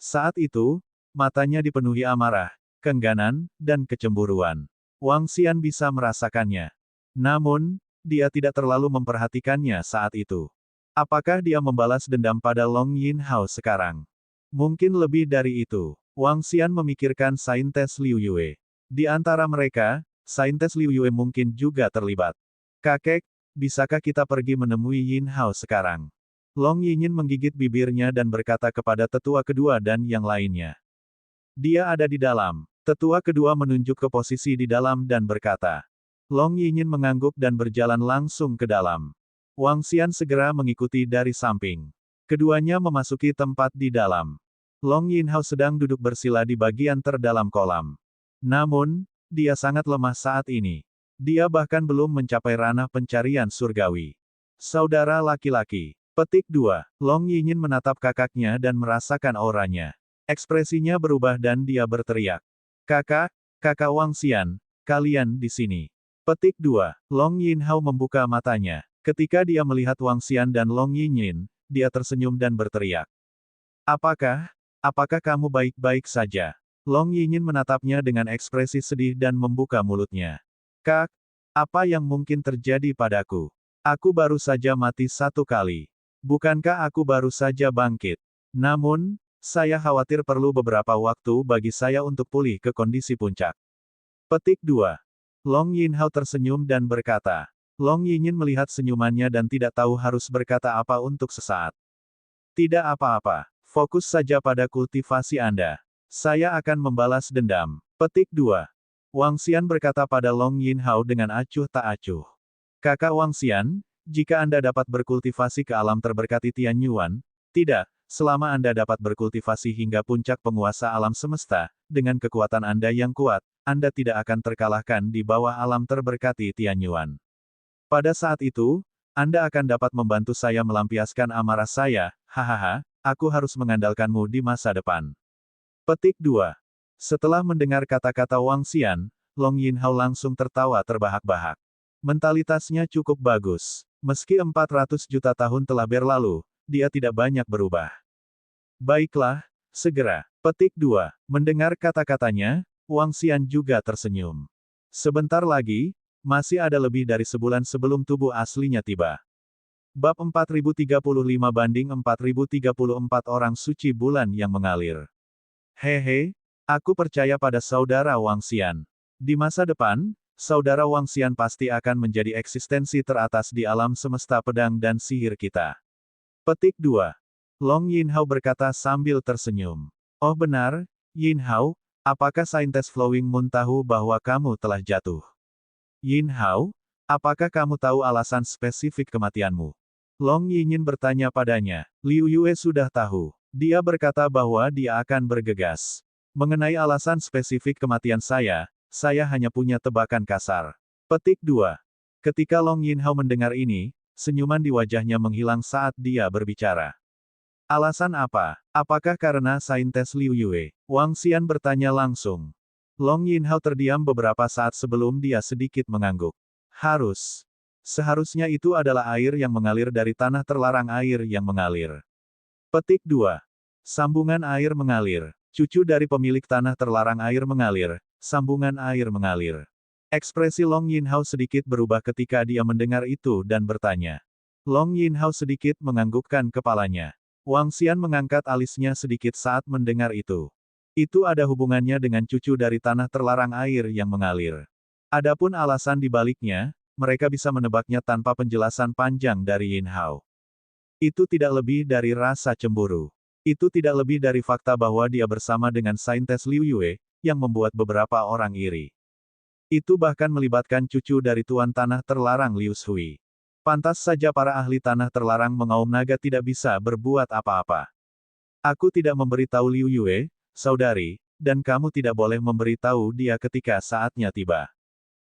Saat itu, matanya dipenuhi amarah, keengganan, dan kecemburuan. Wangxian bisa merasakannya. Namun, dia tidak terlalu memperhatikannya saat itu. Apakah dia membalas dendam pada Long Yin Hao sekarang? Mungkin lebih dari itu. Wangxian memikirkan Saintes Liu Yue. Di antara mereka, Saintes Liu Yue mungkin juga terlibat. Kakek, bisakah kita pergi menemui Yin Hao sekarang? Long Yinyin menggigit bibirnya dan berkata kepada tetua kedua dan yang lainnya. Dia ada di dalam. Tetua kedua menunjuk ke posisi di dalam dan berkata. Long Yinyin mengangguk dan berjalan langsung ke dalam. Wangxian segera mengikuti dari samping. Keduanya memasuki tempat di dalam. Long Yin Hao sedang duduk bersila di bagian terdalam kolam. Namun, dia sangat lemah saat ini. Dia bahkan belum mencapai ranah pencarian surgawi. Saudara laki-laki. Petik 2. Long Yinyin menatap kakaknya dan merasakan auranya. Ekspresinya berubah dan dia berteriak. Kakak Wangxian, kalian di sini. Petik 2. Long Yin Hao membuka matanya. Ketika dia melihat Wangxian dan Long Yinyin, dia tersenyum dan berteriak. Apakah kamu baik-baik saja? Long Yinyin menatapnya dengan ekspresi sedih dan membuka mulutnya. Kak, apa yang mungkin terjadi padaku? Aku baru saja mati satu kali. Bukankah aku baru saja bangkit? Namun, saya khawatir perlu beberapa waktu bagi saya untuk pulih ke kondisi puncak. Petik 2. Long Yin Hao tersenyum dan berkata. Long Yinyin melihat senyumannya dan tidak tahu harus berkata apa untuk sesaat. Tidak apa-apa. Fokus saja pada kultivasi Anda. Saya akan membalas dendam. Petik 2. Wangxian berkata pada Long Yin Hao dengan acuh tak acuh. Kakak Wangxian, jika Anda dapat berkultivasi ke alam terberkati Tianyuan, tidak, selama Anda dapat berkultivasi hingga puncak penguasa alam semesta, dengan kekuatan Anda yang kuat, Anda tidak akan terkalahkan di bawah alam terberkati Tianyuan. Pada saat itu, Anda akan dapat membantu saya melampiaskan amarah saya, hahaha, aku harus mengandalkanmu di masa depan. Petik 2. Setelah mendengar kata-kata Wangxian, Long Yinhao langsung tertawa terbahak-bahak. Mentalitasnya cukup bagus. Meski 400 juta tahun telah berlalu, dia tidak banyak berubah. Baiklah, segera. Petik 2. Mendengar kata-katanya, Wang Xian juga tersenyum. Sebentar lagi, masih ada lebih dari sebulan sebelum tubuh aslinya tiba. Bab 4035 banding 4034 orang suci bulan yang mengalir. Hehe, aku percaya pada saudara Wang Xian. Di masa depan, saudara Wang Xian pasti akan menjadi eksistensi teratas di alam semesta pedang dan sihir kita. Petik 2. Long Yinhao berkata sambil tersenyum. Oh benar, Yinhao, apakah saintes Flowing Moon tahu bahwa kamu telah jatuh? Yinhao, apakah kamu tahu alasan spesifik kematianmu? Long Yinyin bertanya padanya. Liu Yue sudah tahu. Dia berkata bahwa dia akan bergegas. Mengenai alasan spesifik kematian saya hanya punya tebakan kasar. Petik 2. Ketika Long Yinhao mendengar ini, senyuman di wajahnya menghilang saat dia berbicara. Alasan apa? Apakah karena saintes Liu Yue? Wang Xian bertanya langsung. Long Yinhao terdiam beberapa saat sebelum dia sedikit mengangguk. Seharusnya itu adalah air yang mengalir dari tanah terlarang air yang mengalir. Petik 2. Sambungan air mengalir. Cucu dari pemilik tanah terlarang air mengalir. Sambungan air mengalir. Ekspresi Long Yinhao sedikit berubah ketika dia mendengar itu dan bertanya. Long Yinhao sedikit menganggukkan kepalanya. Wang Xian mengangkat alisnya sedikit saat mendengar itu. Itu ada hubungannya dengan cucu dari tanah terlarang air yang mengalir. Adapun alasan di baliknya, mereka bisa menebaknya tanpa penjelasan panjang dari Yinhao. Itu tidak lebih dari rasa cemburu. Itu tidak lebih dari fakta bahwa dia bersama dengan saintes Liu Yue, yang membuat beberapa orang iri. Itu bahkan melibatkan cucu dari Tuan Tanah Terlarang Liu Shui. Pantas saja para ahli tanah terlarang mengaum naga tidak bisa berbuat apa-apa. Aku tidak memberitahu Liu Yue, saudari, dan kamu tidak boleh memberitahu dia ketika saatnya tiba.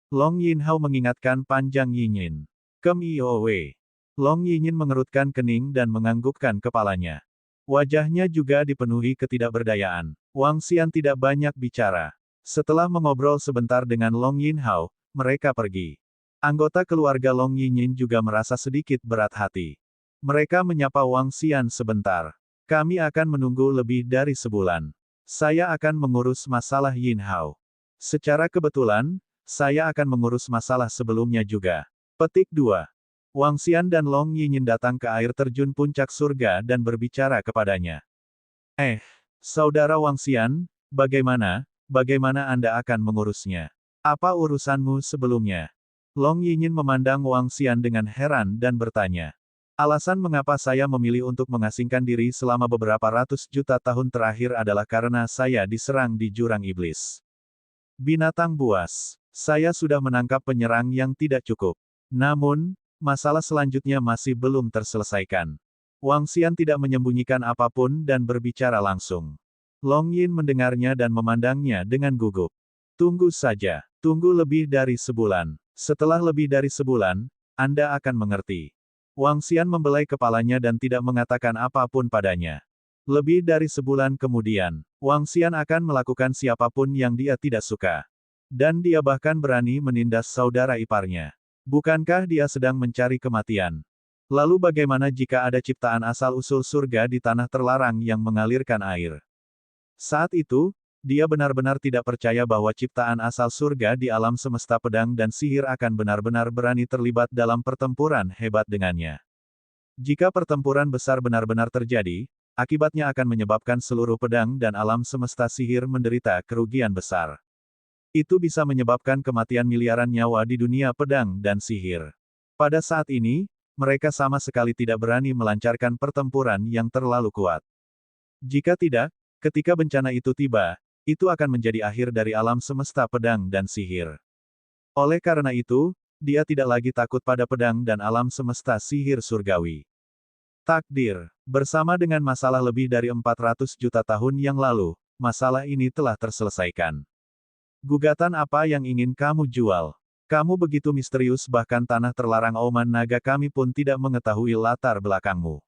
Long Yinhao mengingatkan panjang Yinyin. Kem Iowe. Long Yinyin mengerutkan kening dan menganggukkan kepalanya. Wajahnya juga dipenuhi ketidakberdayaan. Wang Xian tidak banyak bicara. Setelah mengobrol sebentar dengan Long Yinhao, mereka pergi. Anggota keluarga Long Yinyin juga merasa sedikit berat hati. Mereka menyapa Wang Xian sebentar. Kami akan menunggu lebih dari sebulan. Saya akan mengurus masalah Yinhao. Secara kebetulan, saya akan mengurus masalah sebelumnya juga. Petik 2. Wang Xian dan Long Yinyin datang ke air terjun puncak surga dan berbicara kepadanya. Saudara Wang Xian, bagaimana Anda akan mengurusnya? Apa urusanmu sebelumnya? Long Yinyin memandang Wang Xian dengan heran dan bertanya. Alasan mengapa saya memilih untuk mengasingkan diri selama beberapa ratus juta tahun terakhir adalah karena saya diserang di jurang iblis. Binatang buas. Saya sudah menangkap penyerang yang tidak cukup. Namun, masalah selanjutnya masih belum terselesaikan. Wang Xian tidak menyembunyikan apapun dan berbicara langsung. Long Yin mendengarnya dan memandangnya dengan gugup. Tunggu saja. Tunggu lebih dari sebulan. Setelah lebih dari sebulan, Anda akan mengerti. Wang Xian membelai kepalanya dan tidak mengatakan apapun padanya. Lebih dari sebulan kemudian, Wang Xian akan melakukan siapapun yang dia tidak suka. Dan dia bahkan berani menindas saudara iparnya. Bukankah dia sedang mencari kematian? Lalu bagaimana jika ada ciptaan asal-usul surga di tanah terlarang yang mengalirkan air? Saat itu, dia benar-benar tidak percaya bahwa ciptaan asal surga di alam semesta pedang dan sihir akan benar-benar berani terlibat dalam pertempuran hebat dengannya. Jika pertempuran besar benar-benar terjadi, akibatnya akan menyebabkan seluruh pedang dan alam semesta sihir menderita kerugian besar. Itu bisa menyebabkan kematian miliaran nyawa di dunia pedang dan sihir. Pada saat ini, mereka sama sekali tidak berani melancarkan pertempuran yang terlalu kuat. Jika tidak, ketika bencana itu tiba, itu akan menjadi akhir dari alam semesta pedang dan sihir. Oleh karena itu, dia tidak lagi takut pada pedang dan alam semesta sihir surgawi. Takdir. Bersama dengan masalah lebih dari 400 juta tahun yang lalu, masalah ini telah terselesaikan. Gugatan apa yang ingin kamu jual? Kamu begitu misterius bahkan tanah terlarang auman naga kami pun tidak mengetahui latar belakangmu.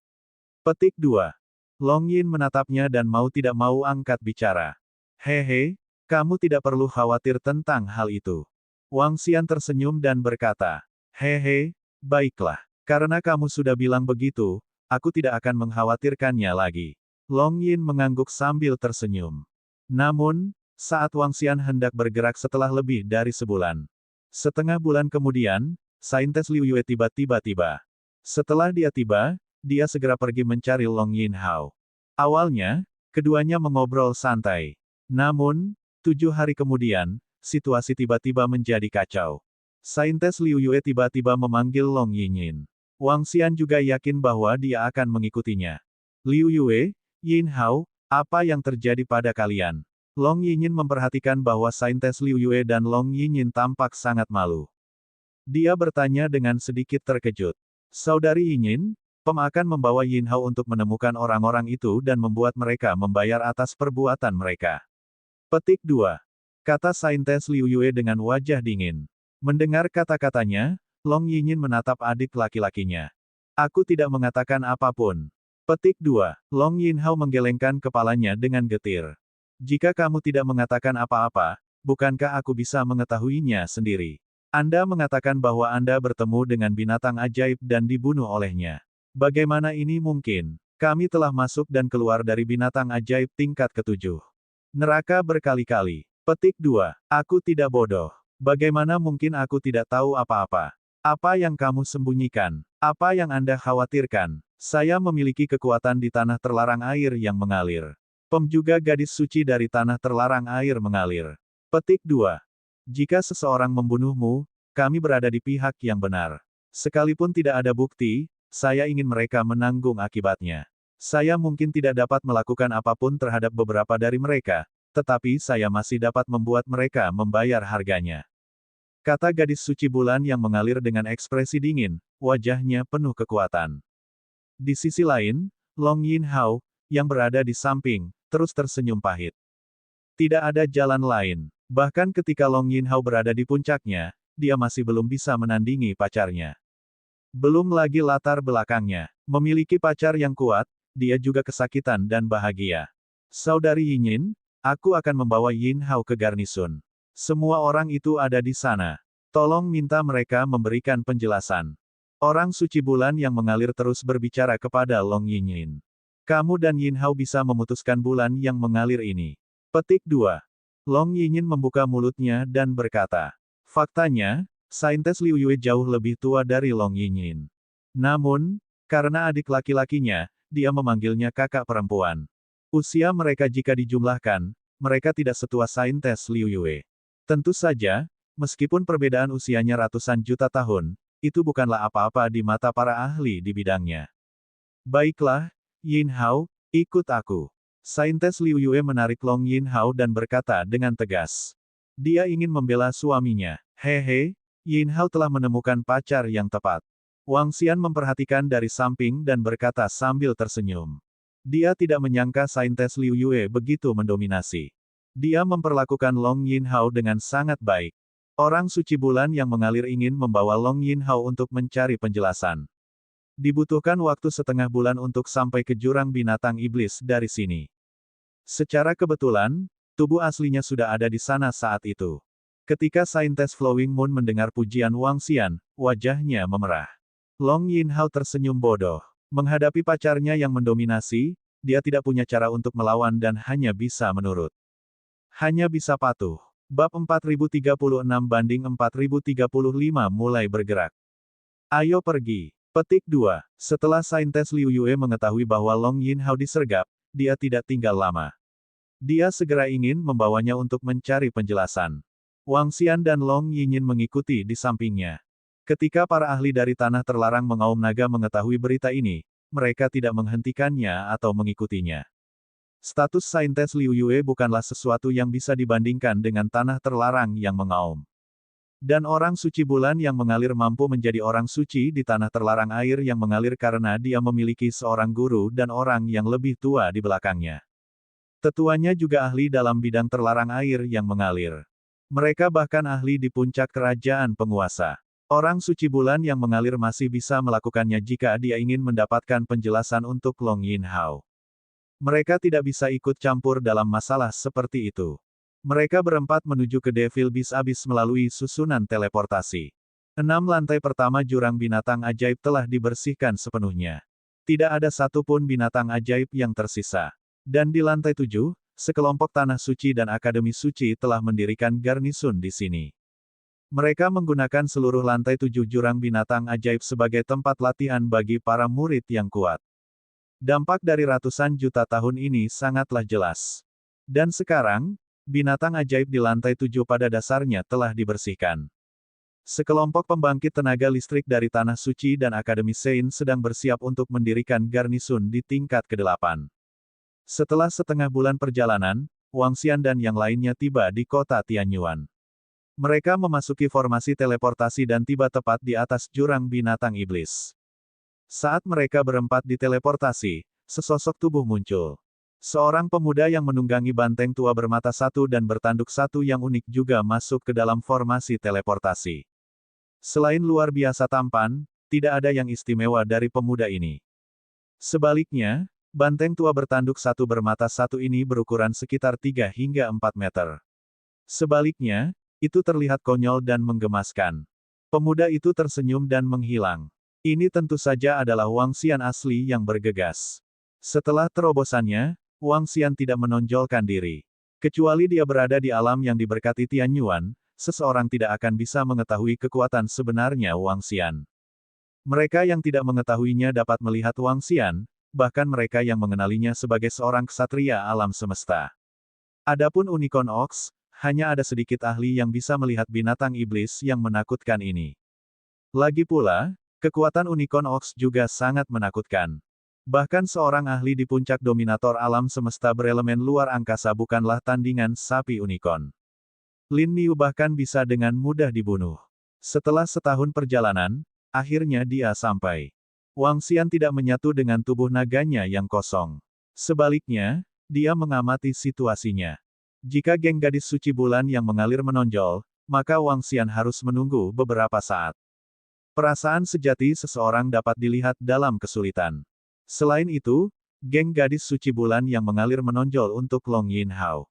Petik 2. Long Yin menatapnya dan mau tidak mau angkat bicara. Hehe, Kamu tidak perlu khawatir tentang hal itu. Wang Xian tersenyum dan berkata, hehe, baiklah. Karena kamu sudah bilang begitu, aku tidak akan mengkhawatirkannya lagi. Long Yin mengangguk sambil tersenyum. Namun, saat Wang Xian hendak bergerak setelah lebih dari sebulan. Setengah bulan kemudian, saintes Liu Yue tiba-tiba tiba. Setelah dia tiba, dia segera pergi mencari Long Yin Hao. Awalnya, keduanya mengobrol santai. Namun, 7 hari kemudian, situasi tiba-tiba menjadi kacau. Saintes Liu Yue tiba-tiba memanggil Long Yinyin. Wang Xian juga yakin bahwa dia akan mengikutinya. Liu Yue, Yin Hao, apa yang terjadi pada kalian? Long Yinyin memperhatikan bahwa saintes Liu Yue dan Long Yinyin tampak sangat malu. Dia bertanya dengan sedikit terkejut. Saudari Yinyin, Pem akan membawa Yin Hao untuk menemukan orang-orang itu dan membuat mereka membayar atas perbuatan mereka. Petik 2. Kata saintes Liu Yue dengan wajah dingin. Mendengar kata-katanya, Long Yinyin menatap adik laki-lakinya. Aku tidak mengatakan apapun. Petik 2. Long Yin Hao menggelengkan kepalanya dengan getir. Jika kamu tidak mengatakan apa-apa, bukankah aku bisa mengetahuinya sendiri? Anda mengatakan bahwa Anda bertemu dengan binatang ajaib dan dibunuh olehnya. Bagaimana ini mungkin? Kami telah masuk dan keluar dari binatang ajaib tingkat ke-7. Neraka berkali-kali. Petik 2. Aku tidak bodoh. Bagaimana mungkin aku tidak tahu apa-apa? Apa yang kamu sembunyikan? Apa yang Anda khawatirkan? Saya memiliki kekuatan di tanah terlarang air yang mengalir. Pem juga gadis suci dari tanah terlarang air mengalir. Petik 2. Jika seseorang membunuhmu, kami berada di pihak yang benar. Sekalipun tidak ada bukti, saya ingin mereka menanggung akibatnya. Saya mungkin tidak dapat melakukan apapun terhadap beberapa dari mereka, tetapi saya masih dapat membuat mereka membayar harganya. Kata gadis suci bulan yang mengalir dengan ekspresi dingin, wajahnya penuh kekuatan. Di sisi lain, Long Yin Hao, yang berada di samping, terus tersenyum pahit. Tidak ada jalan lain. Bahkan ketika Long Yin Hao berada di puncaknya, dia masih belum bisa menandingi pacarnya. Belum lagi latar belakangnya. Memiliki pacar yang kuat, dia juga kesakitan dan bahagia. Saudari Yinyin, aku akan membawa Yin Hao ke garnisun. Semua orang itu ada di sana. Tolong minta mereka memberikan penjelasan. Orang suci bulan yang mengalir terus berbicara kepada Long Yinyin. Kamu dan Yin Hao bisa memutuskan bulan yang mengalir ini. Petik 2. Long Yinyin membuka mulutnya dan berkata. Faktanya, saintes Liu Yue jauh lebih tua dari Long Yinyin. Namun, karena adik laki-lakinya, dia memanggilnya kakak perempuan. Usia mereka jika dijumlahkan, mereka tidak setua saintes Liu Yue. Tentu saja, meskipun perbedaan usianya ratusan juta tahun, itu bukanlah apa-apa di mata para ahli di bidangnya. Baiklah, Yin Hao, ikut aku. Saintes Liu Yue menarik Long Yin Hao dan berkata dengan tegas. Dia ingin membela suaminya. Hehe, Yin Hao telah menemukan pacar yang tepat. Wang Xian memperhatikan dari samping dan berkata sambil tersenyum. Dia tidak menyangka saintes Liu Yue begitu mendominasi. Dia memperlakukan Long Yin Hao dengan sangat baik. Orang suci bulan yang mengalir ingin membawa Long Yin Hao untuk mencari penjelasan. Dibutuhkan waktu setengah bulan untuk sampai ke jurang binatang iblis dari sini. Secara kebetulan, tubuh aslinya sudah ada di sana saat itu. Ketika saintes Flowing Moon mendengar pujian Wang Xian, wajahnya memerah. Long Yin Hao tersenyum bodoh. Menghadapi pacarnya yang mendominasi, dia tidak punya cara untuk melawan dan hanya bisa menurut. Hanya bisa patuh. Bab 4036 banding 4035 mulai bergerak. Ayo pergi. Petik 2. Setelah saintes Liu Yue mengetahui bahwa Long Yin Hao disergap, dia tidak tinggal lama. Dia segera ingin membawanya untuk mencari penjelasan. Wang Xian dan Long Yinyin mengikuti di sampingnya. Ketika para ahli dari tanah terlarang mengaum naga mengetahui berita ini, mereka tidak menghentikannya atau mengikutinya. Status saintes Liu Yue bukanlah sesuatu yang bisa dibandingkan dengan tanah terlarang yang mengaum. Dan orang suci bulan yang mengalir mampu menjadi orang suci di tanah terlarang air yang mengalir karena dia memiliki seorang guru dan orang yang lebih tua di belakangnya. Tetuanya juga ahli dalam bidang terlarang air yang mengalir. Mereka bahkan ahli di puncak kerajaan penguasa. Orang suci bulan yang mengalir masih bisa melakukannya jika dia ingin mendapatkan penjelasan untuk Long Yin Hao. Mereka tidak bisa ikut campur dalam masalah seperti itu. Mereka berempat menuju ke Devil Beast Abyss melalui susunan teleportasi. 6 lantai pertama jurang binatang ajaib telah dibersihkan sepenuhnya. Tidak ada satupun binatang ajaib yang tersisa. Dan di lantai 7, sekelompok tanah suci dan akademi suci telah mendirikan garnison di sini. Mereka menggunakan seluruh lantai 7 jurang binatang ajaib sebagai tempat latihan bagi para murid yang kuat. Dampak dari ratusan juta tahun ini sangatlah jelas. Dan sekarang, binatang ajaib di lantai 7 pada dasarnya telah dibersihkan. Sekelompok pembangkit tenaga listrik dari Tanah Suci dan Akademi Sein sedang bersiap untuk mendirikan garnison di tingkat ke-8. Setelah setengah bulan perjalanan, Wang Xian dan yang lainnya tiba di kota Tianyuan. Mereka memasuki formasi teleportasi dan tiba tepat di atas jurang binatang iblis. Saat mereka berempat di teleportasi, sesosok tubuh muncul. Seorang pemuda yang menunggangi banteng tua bermata satu dan bertanduk satu yang unik juga masuk ke dalam formasi teleportasi. Selain luar biasa tampan, tidak ada yang istimewa dari pemuda ini. Sebaliknya, banteng tua bertanduk satu bermata satu ini berukuran sekitar 3 hingga 4 meter. Sebaliknya, itu terlihat konyol dan menggemaskan. Pemuda itu tersenyum dan menghilang. Ini tentu saja adalah Wang Xian asli yang bergegas. Setelah terobosannya, Wang Xian tidak menonjolkan diri. Kecuali dia berada di alam yang diberkati Tianyuan, seseorang tidak akan bisa mengetahui kekuatan sebenarnya Wang Xian. Mereka yang tidak mengetahuinya dapat melihat Wang Xian, bahkan mereka yang mengenalinya sebagai seorang ksatria alam semesta. Adapun Unicorn Ox, hanya ada sedikit ahli yang bisa melihat binatang iblis yang menakutkan ini. Lagi pula, kekuatan Unicorn Ox juga sangat menakutkan. Bahkan seorang ahli di puncak dominator alam semesta berelemen luar angkasa bukanlah tandingan sapi unicorn. Lin Niu bahkan bisa dengan mudah dibunuh. Setelah setahun perjalanan, akhirnya dia sampai. Wang Xian tidak menyatu dengan tubuh naganya yang kosong. Sebaliknya, dia mengamati situasinya. Jika geng gadis suci bulan yang mengalir menonjol, maka Wang Xian harus menunggu beberapa saat. Perasaan sejati seseorang dapat dilihat dalam kesulitan. Selain itu, geng gadis suci bulan yang mengalir menonjol untuk Long Yin Hao.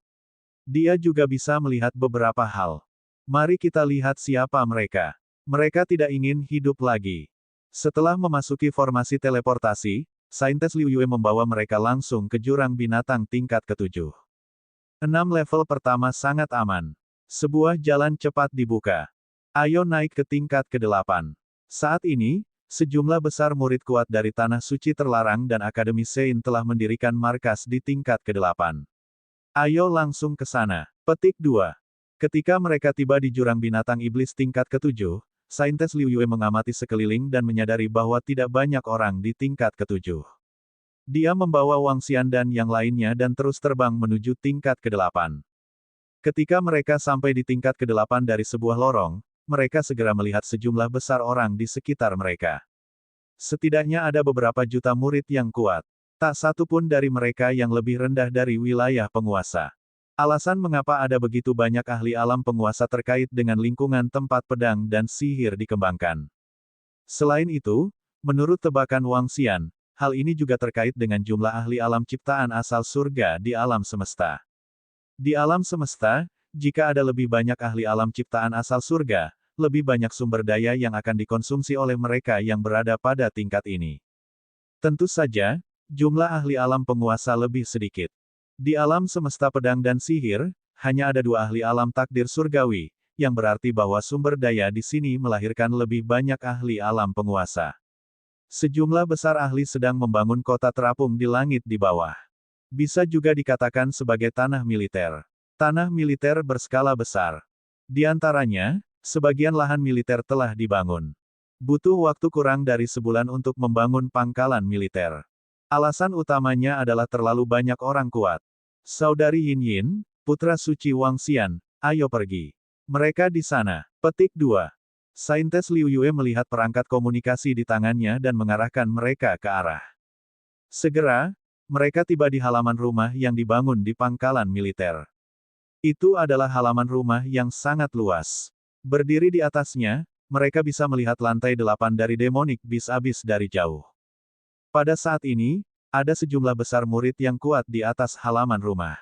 Dia juga bisa melihat beberapa hal. Mari kita lihat siapa mereka. Mereka tidak ingin hidup lagi. Setelah memasuki formasi teleportasi, Saintes Liu Yue membawa mereka langsung ke jurang binatang tingkat ke-7. 6 level pertama sangat aman. Sebuah jalan cepat dibuka. Ayo naik ke tingkat ke-8. Saat ini, sejumlah besar murid kuat dari Tanah Suci Terlarang dan Akademi Sein telah mendirikan markas di tingkat ke-8. Ayo langsung ke sana. Petik 2. Ketika mereka tiba di jurang binatang iblis tingkat ke-7, Saintes Liu Yue mengamati sekeliling dan menyadari bahwa tidak banyak orang di tingkat ke-7. Dia membawa Wang Xian dan yang lainnya dan terus terbang menuju tingkat ke-8. Ketika mereka sampai di tingkat ke-8 dari sebuah lorong, mereka segera melihat sejumlah besar orang di sekitar mereka. Setidaknya ada beberapa juta murid yang kuat. Tak satu pun dari mereka yang lebih rendah dari wilayah penguasa. Alasan mengapa ada begitu banyak ahli alam penguasa terkait dengan lingkungan tempat pedang dan sihir dikembangkan. Selain itu, menurut tebakan Wang Xian, hal ini juga terkait dengan jumlah ahli alam ciptaan asal surga di alam semesta. Di alam semesta, jika ada lebih banyak ahli alam ciptaan asal surga, lebih banyak sumber daya yang akan dikonsumsi oleh mereka yang berada pada tingkat ini. Tentu saja, jumlah ahli alam penguasa lebih sedikit. Di alam semesta pedang dan sihir, hanya ada 2 ahli alam takdir surgawi, yang berarti bahwa sumber daya di sini melahirkan lebih banyak ahli alam penguasa. Sejumlah besar ahli sedang membangun kota terapung di langit di bawah. Bisa juga dikatakan sebagai tanah militer. Tanah militer berskala besar. Di antaranya, sebagian lahan militer telah dibangun. Butuh waktu kurang dari sebulan untuk membangun pangkalan militer. Alasan utamanya adalah terlalu banyak orang kuat. Saudari Yin Yin, putra suci Wang Xian, ayo pergi. Mereka di sana. Petik 2. Saintes Liu Yue melihat perangkat komunikasi di tangannya dan mengarahkan mereka ke arah. Segera, mereka tiba di halaman rumah yang dibangun di pangkalan militer. Itu adalah halaman rumah yang sangat luas. Berdiri di atasnya, mereka bisa melihat lantai 8 dari Demonic Beast Abyss dari jauh. Pada saat ini, ada sejumlah besar murid yang kuat di atas halaman rumah.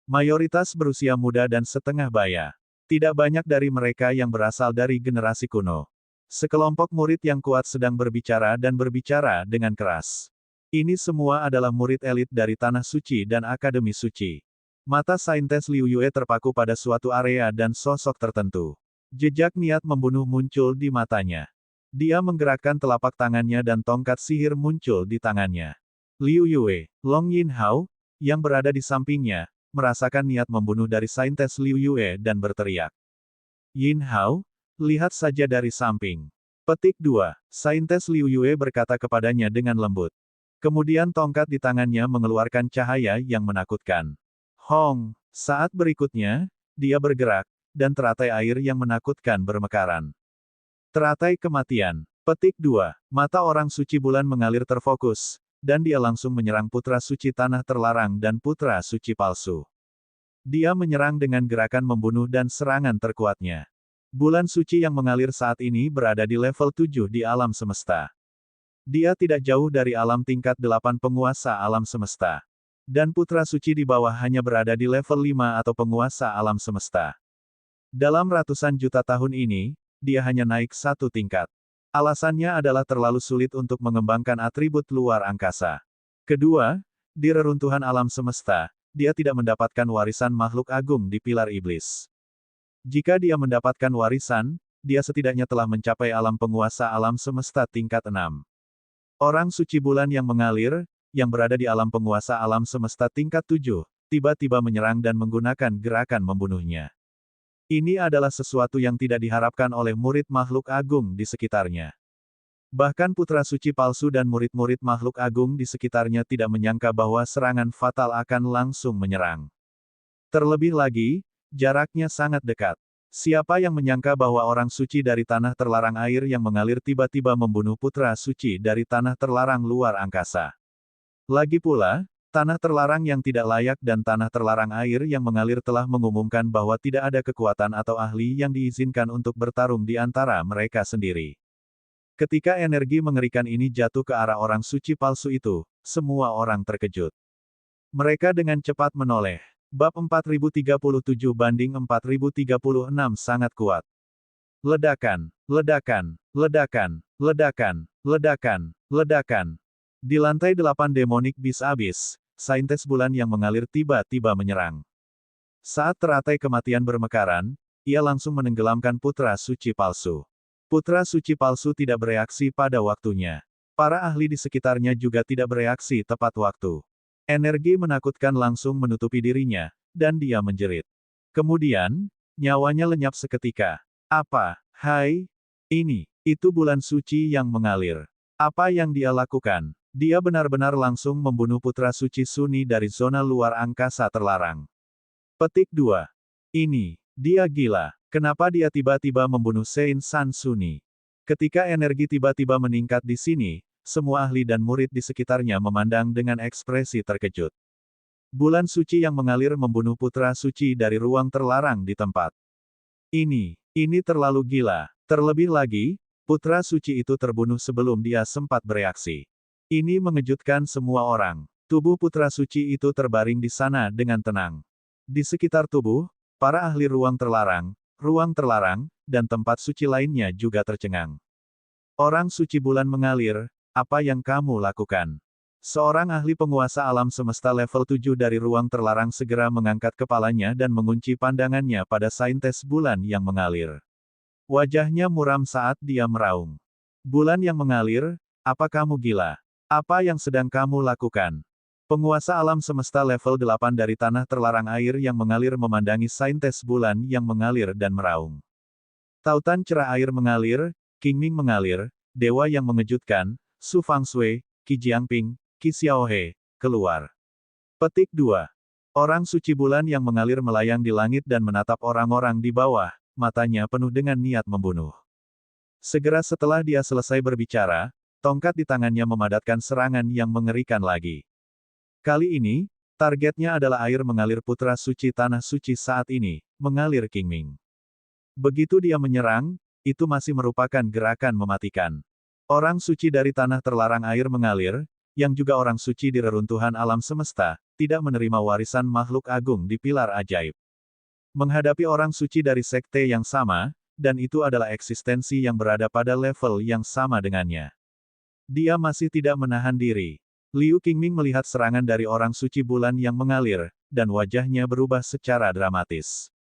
Mayoritas berusia muda dan setengah baya. Tidak banyak dari mereka yang berasal dari generasi kuno. Sekelompok murid yang kuat sedang berbicara dan berbicara dengan keras. Ini semua adalah murid elit dari Tanah Suci dan Akademi Suci. Mata saintes Liu Yue terpaku pada suatu area dan sosok tertentu. Jejak niat membunuh muncul di matanya. Dia menggerakkan telapak tangannya dan tongkat sihir muncul di tangannya. Liu Yue, Long Yin Hao, yang berada di sampingnya, merasakan niat membunuh dari saintes Liu Yue dan berteriak. Yin Hao, lihat saja dari samping. Petik 2. Saintes Liu Yue berkata kepadanya dengan lembut. Kemudian tongkat di tangannya mengeluarkan cahaya yang menakutkan. Hong, saat berikutnya, dia bergerak, dan teratai air yang menakutkan bermekaran. Teratai kematian. Petik 2. Mata orang suci bulan mengalir terfokus, dan dia langsung menyerang putra suci tanah terlarang dan putra suci palsu. Dia menyerang dengan gerakan membunuh dan serangan terkuatnya. Bulan suci yang mengalir saat ini berada di level 7 di alam semesta. Dia tidak jauh dari alam tingkat 8 penguasa alam semesta. Dan putra suci di bawah hanya berada di level 5 atau penguasa alam semesta. Dalam ratusan juta tahun ini, dia hanya naik satu tingkat. Alasannya adalah terlalu sulit untuk mengembangkan atribut luar angkasa. Kedua, di reruntuhan alam semesta, dia tidak mendapatkan warisan makhluk agung di pilar iblis. Jika dia mendapatkan warisan, dia setidaknya telah mencapai alam penguasa alam semesta tingkat 6. Orang suci bulan yang mengalir, yang berada di alam penguasa alam semesta tingkat 7, tiba-tiba menyerang dan menggunakan gerakan membunuhnya. Ini adalah sesuatu yang tidak diharapkan oleh murid makhluk agung di sekitarnya. Bahkan putra suci palsu dan murid-murid makhluk agung di sekitarnya tidak menyangka bahwa serangan fatal akan langsung menyerang. Terlebih lagi, jaraknya sangat dekat. Siapa yang menyangka bahwa orang suci dari tanah terlarang air yang mengalir tiba-tiba membunuh putra suci dari tanah terlarang luar angkasa. Lagi pula, tanah terlarang yang tidak layak dan tanah terlarang air yang mengalir telah mengumumkan bahwa tidak ada kekuatan atau ahli yang diizinkan untuk bertarung di antara mereka sendiri. Ketika energi mengerikan ini jatuh ke arah orang suci palsu itu, semua orang terkejut. Mereka dengan cepat menoleh. Bab 4037 banding 4036 sangat kuat. Ledakan, ledakan, ledakan, ledakan, ledakan, ledakan. Di lantai 8 Demonic Beast Abyss, saintes bulan yang mengalir tiba-tiba menyerang. Saat teratai kematian bermekaran, ia langsung menenggelamkan putra suci palsu. Putra suci palsu tidak bereaksi pada waktunya. Para ahli di sekitarnya juga tidak bereaksi tepat waktu. Energi menakutkan langsung menutupi dirinya, dan dia menjerit. Kemudian, nyawanya lenyap seketika. Apa? Hai? Itu bulan suci yang mengalir. Apa yang dia lakukan? Dia benar-benar langsung membunuh putra suci Suni dari zona luar angkasa terlarang. Petik 2. Dia gila. Kenapa dia tiba-tiba membunuh Sein San Suni? Ketika energi tiba-tiba meningkat di sini, semua ahli dan murid di sekitarnya memandang dengan ekspresi terkejut. Bulan suci yang mengalir membunuh putra suci dari ruang terlarang di tempat. Ini terlalu gila. Terlebih lagi, putra suci itu terbunuh sebelum dia sempat bereaksi. Ini mengejutkan semua orang. Tubuh putra suci itu terbaring di sana dengan tenang. Di sekitar tubuh, para ahli ruang terlarang, dan tempat suci lainnya juga tercengang. Orang suci bulan mengalir, apa yang kamu lakukan? Seorang ahli penguasa alam semesta level 7 dari ruang terlarang segera mengangkat kepalanya dan mengunci pandangannya pada saintes bulan yang mengalir. Wajahnya muram saat dia meraung. Bulan yang mengalir, apa kamu gila? Apa yang sedang kamu lakukan? Penguasa alam semesta level 8 dari tanah terlarang air yang mengalir memandangi saintes bulan yang mengalir dan meraung. Tautan cerah air mengalir, Qingming mengalir, dewa yang mengejutkan, Su Fangshui, Qi Jiangping, Qi Xiaohe, keluar. Petik 2. Orang suci bulan yang mengalir melayang di langit dan menatap orang-orang di bawah, matanya penuh dengan niat membunuh. Segera setelah dia selesai berbicara, tongkat di tangannya memadatkan serangan yang mengerikan lagi. Kali ini, targetnya adalah air mengalir putra suci tanah suci saat ini, mengalir Qingming. Begitu dia menyerang, itu masih merupakan gerakan mematikan. Orang suci dari tanah terlarang air mengalir, yang juga orang suci di reruntuhan alam semesta, tidak menerima warisan makhluk agung di pilar ajaib. Menghadapi orang suci dari sekte yang sama, dan itu adalah eksistensi yang berada pada level yang sama dengannya. Dia masih tidak menahan diri. Liu Qingming melihat serangan dari orang suci bulan yang mengalir, dan wajahnya berubah secara dramatis.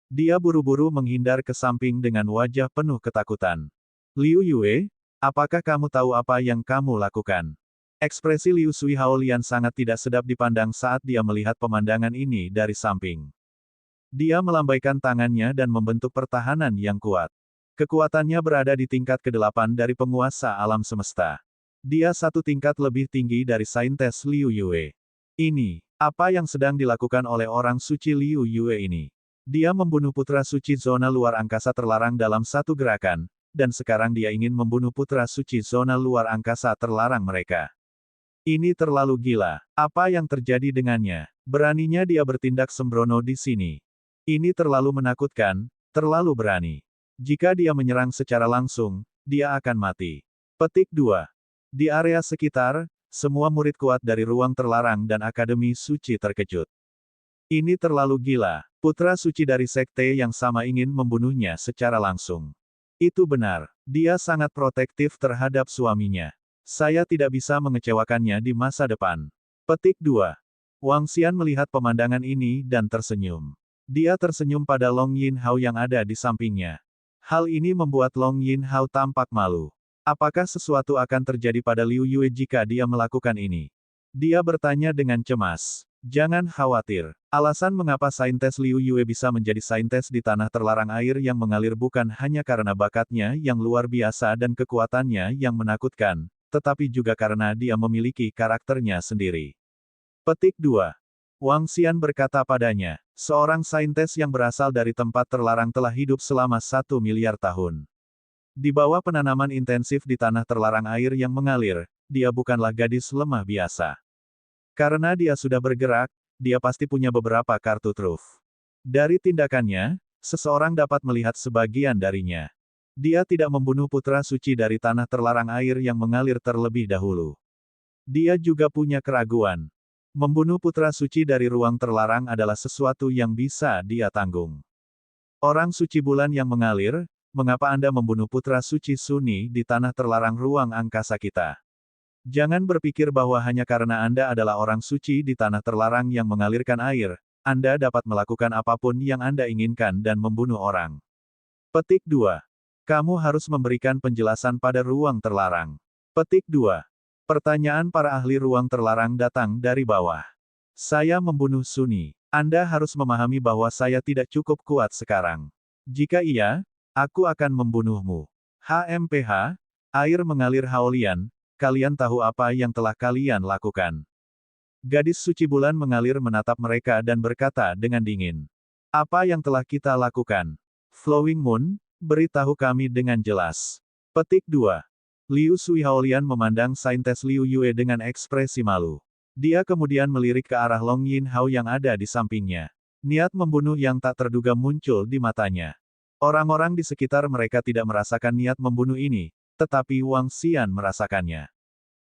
Dia buru-buru menghindar ke samping dengan wajah penuh ketakutan. Liu Yue, apakah kamu tahu apa yang kamu lakukan? Ekspresi Liu Sui Haolian sangat tidak sedap dipandang saat dia melihat pemandangan ini dari samping. Dia melambaikan tangannya dan membentuk pertahanan yang kuat. Kekuatannya berada di tingkat ke-8 dari penguasa alam semesta. Dia satu tingkat lebih tinggi dari saintes Liu Yue. Ini, apa yang sedang dilakukan oleh orang suci Liu Yue ini? Dia membunuh putra suci zona luar angkasa terlarang dalam satu gerakan, dan sekarang dia ingin membunuh putra suci zona luar angkasa terlarang mereka. Ini terlalu gila. Apa yang terjadi dengannya? Beraninya dia bertindak sembrono di sini. Ini terlalu menakutkan, terlalu berani. Jika dia menyerang secara langsung, dia akan mati. Petik 2. Di area sekitar, semua murid kuat dari ruang terlarang dan Akademi Suci terkejut. Ini terlalu gila. Putra suci dari sekte yang sama ingin membunuhnya secara langsung. Itu benar. Dia sangat protektif terhadap suaminya. Saya tidak bisa mengecewakannya di masa depan. Petik 2. Wang Xian melihat pemandangan ini dan tersenyum. Dia tersenyum pada Long Yinhao yang ada di sampingnya. Hal ini membuat Long Yinhao tampak malu. Apakah sesuatu akan terjadi pada Liu Yue jika dia melakukan ini? Dia bertanya dengan cemas. Jangan khawatir. Alasan mengapa saintes Liu Yue bisa menjadi saintes di tanah terlarang air yang mengalir bukan hanya karena bakatnya yang luar biasa dan kekuatannya yang menakutkan, tetapi juga karena dia memiliki karakternya sendiri. Petik 2. Wang Xian berkata padanya, seorang saintes yang berasal dari tempat terlarang telah hidup selama 1 miliar tahun. Di bawah penanaman intensif di tanah terlarang air yang mengalir, dia bukanlah gadis lemah biasa. Karena dia sudah bergerak, dia pasti punya beberapa kartu truf. Dari tindakannya, seseorang dapat melihat sebagian darinya. Dia tidak membunuh putra suci dari tanah terlarang air yang mengalir terlebih dahulu. Dia juga punya keraguan. Membunuh putra suci dari ruang terlarang adalah sesuatu yang bisa dia tanggung. Orang suci bulan yang mengalir, mengapa Anda membunuh putra suci Suni di tanah terlarang ruang angkasa kita? Jangan berpikir bahwa hanya karena Anda adalah orang suci di tanah terlarang yang mengalirkan air, Anda dapat melakukan apapun yang Anda inginkan dan membunuh orang. Petik 2. Kamu harus memberikan penjelasan pada ruang terlarang. Petik 2. Pertanyaan para ahli ruang terlarang datang dari bawah. Saya membunuh Suni. Anda harus memahami bahwa saya tidak cukup kuat sekarang. Jika iya, aku akan membunuhmu. HMPH, air mengalir Haolian, kalian tahu apa yang telah kalian lakukan. Gadis suci bulan mengalir menatap mereka dan berkata dengan dingin. Apa yang telah kita lakukan? Flowing Moon, beritahu kami dengan jelas. Petik 2. Liu Sui Haolian memandang saintes Liu Yue dengan ekspresi malu. Dia kemudian melirik ke arah Long Yinhao yang ada di sampingnya. Niat membunuh yang tak terduga muncul di matanya. Orang-orang di sekitar mereka tidak merasakan niat membunuh ini, tetapi Wang Xian merasakannya.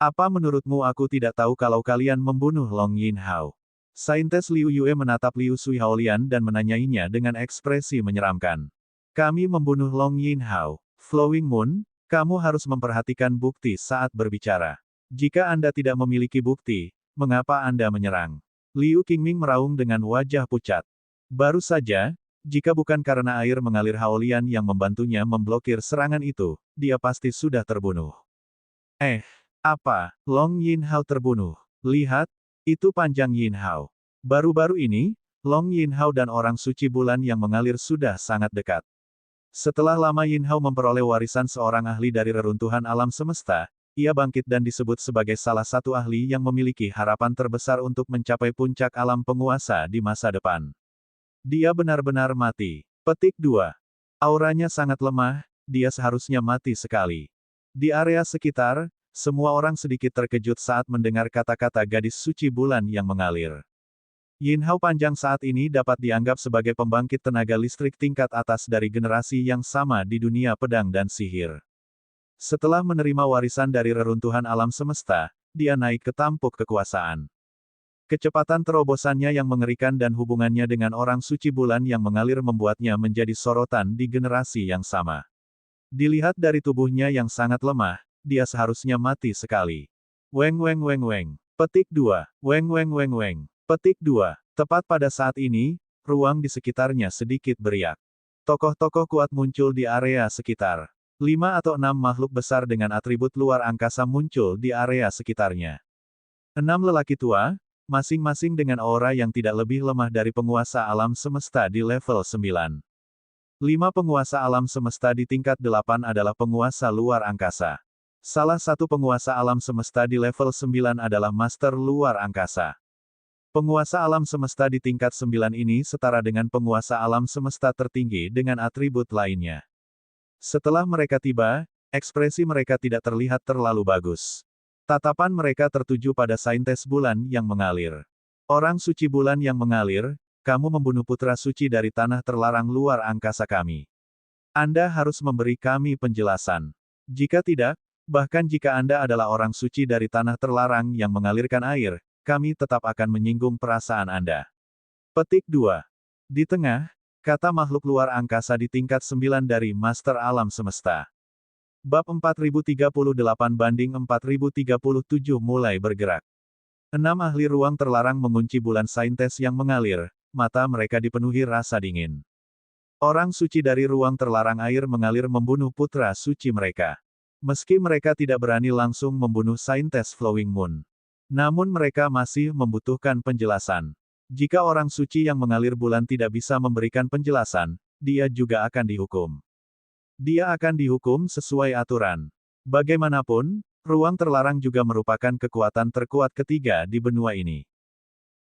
Apa menurutmu aku tidak tahu kalau kalian membunuh Long Yinhao? Saintes Liu Yue menatap Liu Sui Haolian dan menanyainya dengan ekspresi menyeramkan. Kami membunuh Long Yinhao. Flowing Moon, kamu harus memperhatikan bukti saat berbicara. Jika Anda tidak memiliki bukti, mengapa Anda menyerang? Liu Qingming meraung dengan wajah pucat. Baru saja, jika bukan karena air mengalir Haolian yang membantunya memblokir serangan itu, dia pasti sudah terbunuh. Apa? Long Yinhao terbunuh. Lihat, itu panjang Yinhao. Baru-baru ini, Long Yinhao dan orang suci bulan yang mengalir sudah sangat dekat. Setelah lama Yinhao memperoleh warisan seorang ahli dari reruntuhan alam semesta, ia bangkit dan disebut sebagai salah satu ahli yang memiliki harapan terbesar untuk mencapai puncak alam penguasa di masa depan. Dia benar-benar mati. Petik 2. Auranya sangat lemah, dia seharusnya mati sekali. Di area sekitar, semua orang sedikit terkejut saat mendengar kata-kata gadis suci bulan yang mengalir. Yinhao panjang saat ini dapat dianggap sebagai pembangkit tenaga listrik tingkat atas dari generasi yang sama di dunia pedang dan sihir. Setelah menerima warisan dari reruntuhan alam semesta, dia naik ke tampuk kekuasaan. Kecepatan terobosannya yang mengerikan dan hubungannya dengan orang suci bulan yang mengalir membuatnya menjadi sorotan di generasi yang sama. Dilihat dari tubuhnya yang sangat lemah, dia seharusnya mati sekali. Weng weng weng weng. Petik 2. Weng weng weng weng. Petik 2. Tepat pada saat ini, ruang di sekitarnya sedikit beriak. Tokoh-tokoh kuat muncul di area sekitar. 5 atau 6 makhluk besar dengan atribut luar angkasa muncul di area sekitarnya. 6 lelaki tua, masing-masing dengan aura yang tidak lebih lemah dari penguasa alam semesta di level 9. 5 penguasa alam semesta di tingkat 8 adalah penguasa luar angkasa. Salah satu penguasa alam semesta di level 9 adalah master luar angkasa. Penguasa alam semesta di tingkat 9 ini setara dengan penguasa alam semesta tertinggi dengan atribut lainnya. Setelah mereka tiba, ekspresi mereka tidak terlihat terlalu bagus. Tatapan mereka tertuju pada saintes bulan yang mengalir. Orang suci bulan yang mengalir, kamu membunuh putra suci dari tanah terlarang luar angkasa kami. Anda harus memberi kami penjelasan. Jika tidak, bahkan jika Anda adalah orang suci dari tanah terlarang yang mengalirkan air, kami tetap akan menyinggung perasaan Anda. Petik 2. Di tengah, kata makhluk luar angkasa di tingkat 9 dari Master Alam Semesta. Bab 4038-4037 mulai bergerak. 6 ahli ruang terlarang mengunci bulan saintes yang mengalir, mata mereka dipenuhi rasa dingin. Orang suci dari ruang terlarang air mengalir membunuh putra suci mereka. Meski mereka tidak berani langsung membunuh saintes Flowing Moon. Namun mereka masih membutuhkan penjelasan. Jika orang suci yang mengalir bulan tidak bisa memberikan penjelasan, dia juga akan dihukum. Dia akan dihukum sesuai aturan. Bagaimanapun, ruang terlarang juga merupakan kekuatan terkuat ketiga di benua ini.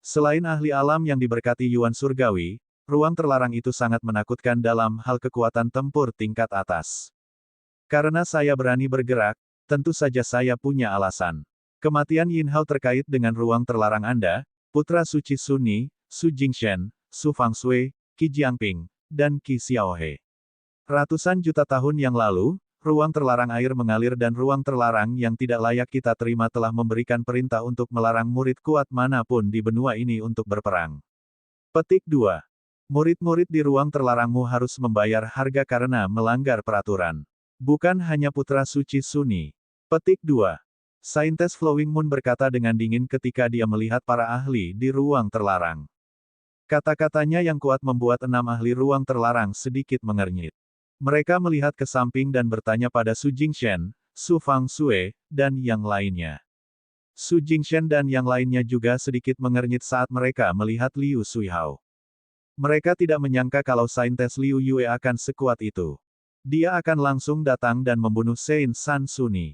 Selain ahli alam yang diberkati Yuan Surgawi, ruang terlarang itu sangat menakutkan dalam hal kekuatan tempur tingkat atas. Karena saya berani bergerak, tentu saja saya punya alasan. Kematian Yin Hao terkait dengan ruang terlarang Anda, Putra Suci Sunni, Su Jingshen, Su Fangshui, Qi Jiangping, dan Qi Xiaohe. Ratusan juta tahun yang lalu, ruang terlarang air mengalir dan ruang terlarang yang tidak layak kita terima telah memberikan perintah untuk melarang murid kuat manapun di benua ini untuk berperang. Petik 2. Murid-murid di ruang terlarangmu harus membayar harga karena melanggar peraturan. Bukan hanya putra suci Sunni. Petik 2. Saintes Flowing Moon berkata dengan dingin ketika dia melihat para ahli di ruang terlarang. Kata-katanya yang kuat membuat 6 ahli ruang terlarang sedikit mengernyit. Mereka melihat ke samping dan bertanya pada Su Jingshen, Su Fangshui, dan yang lainnya. Su Jingshen dan yang lainnya juga sedikit mengernyit saat mereka melihat Liu Suihao. Mereka tidak menyangka kalau saintes Liu Yue akan sekuat itu. Dia akan langsung datang dan membunuh Sein San Suni.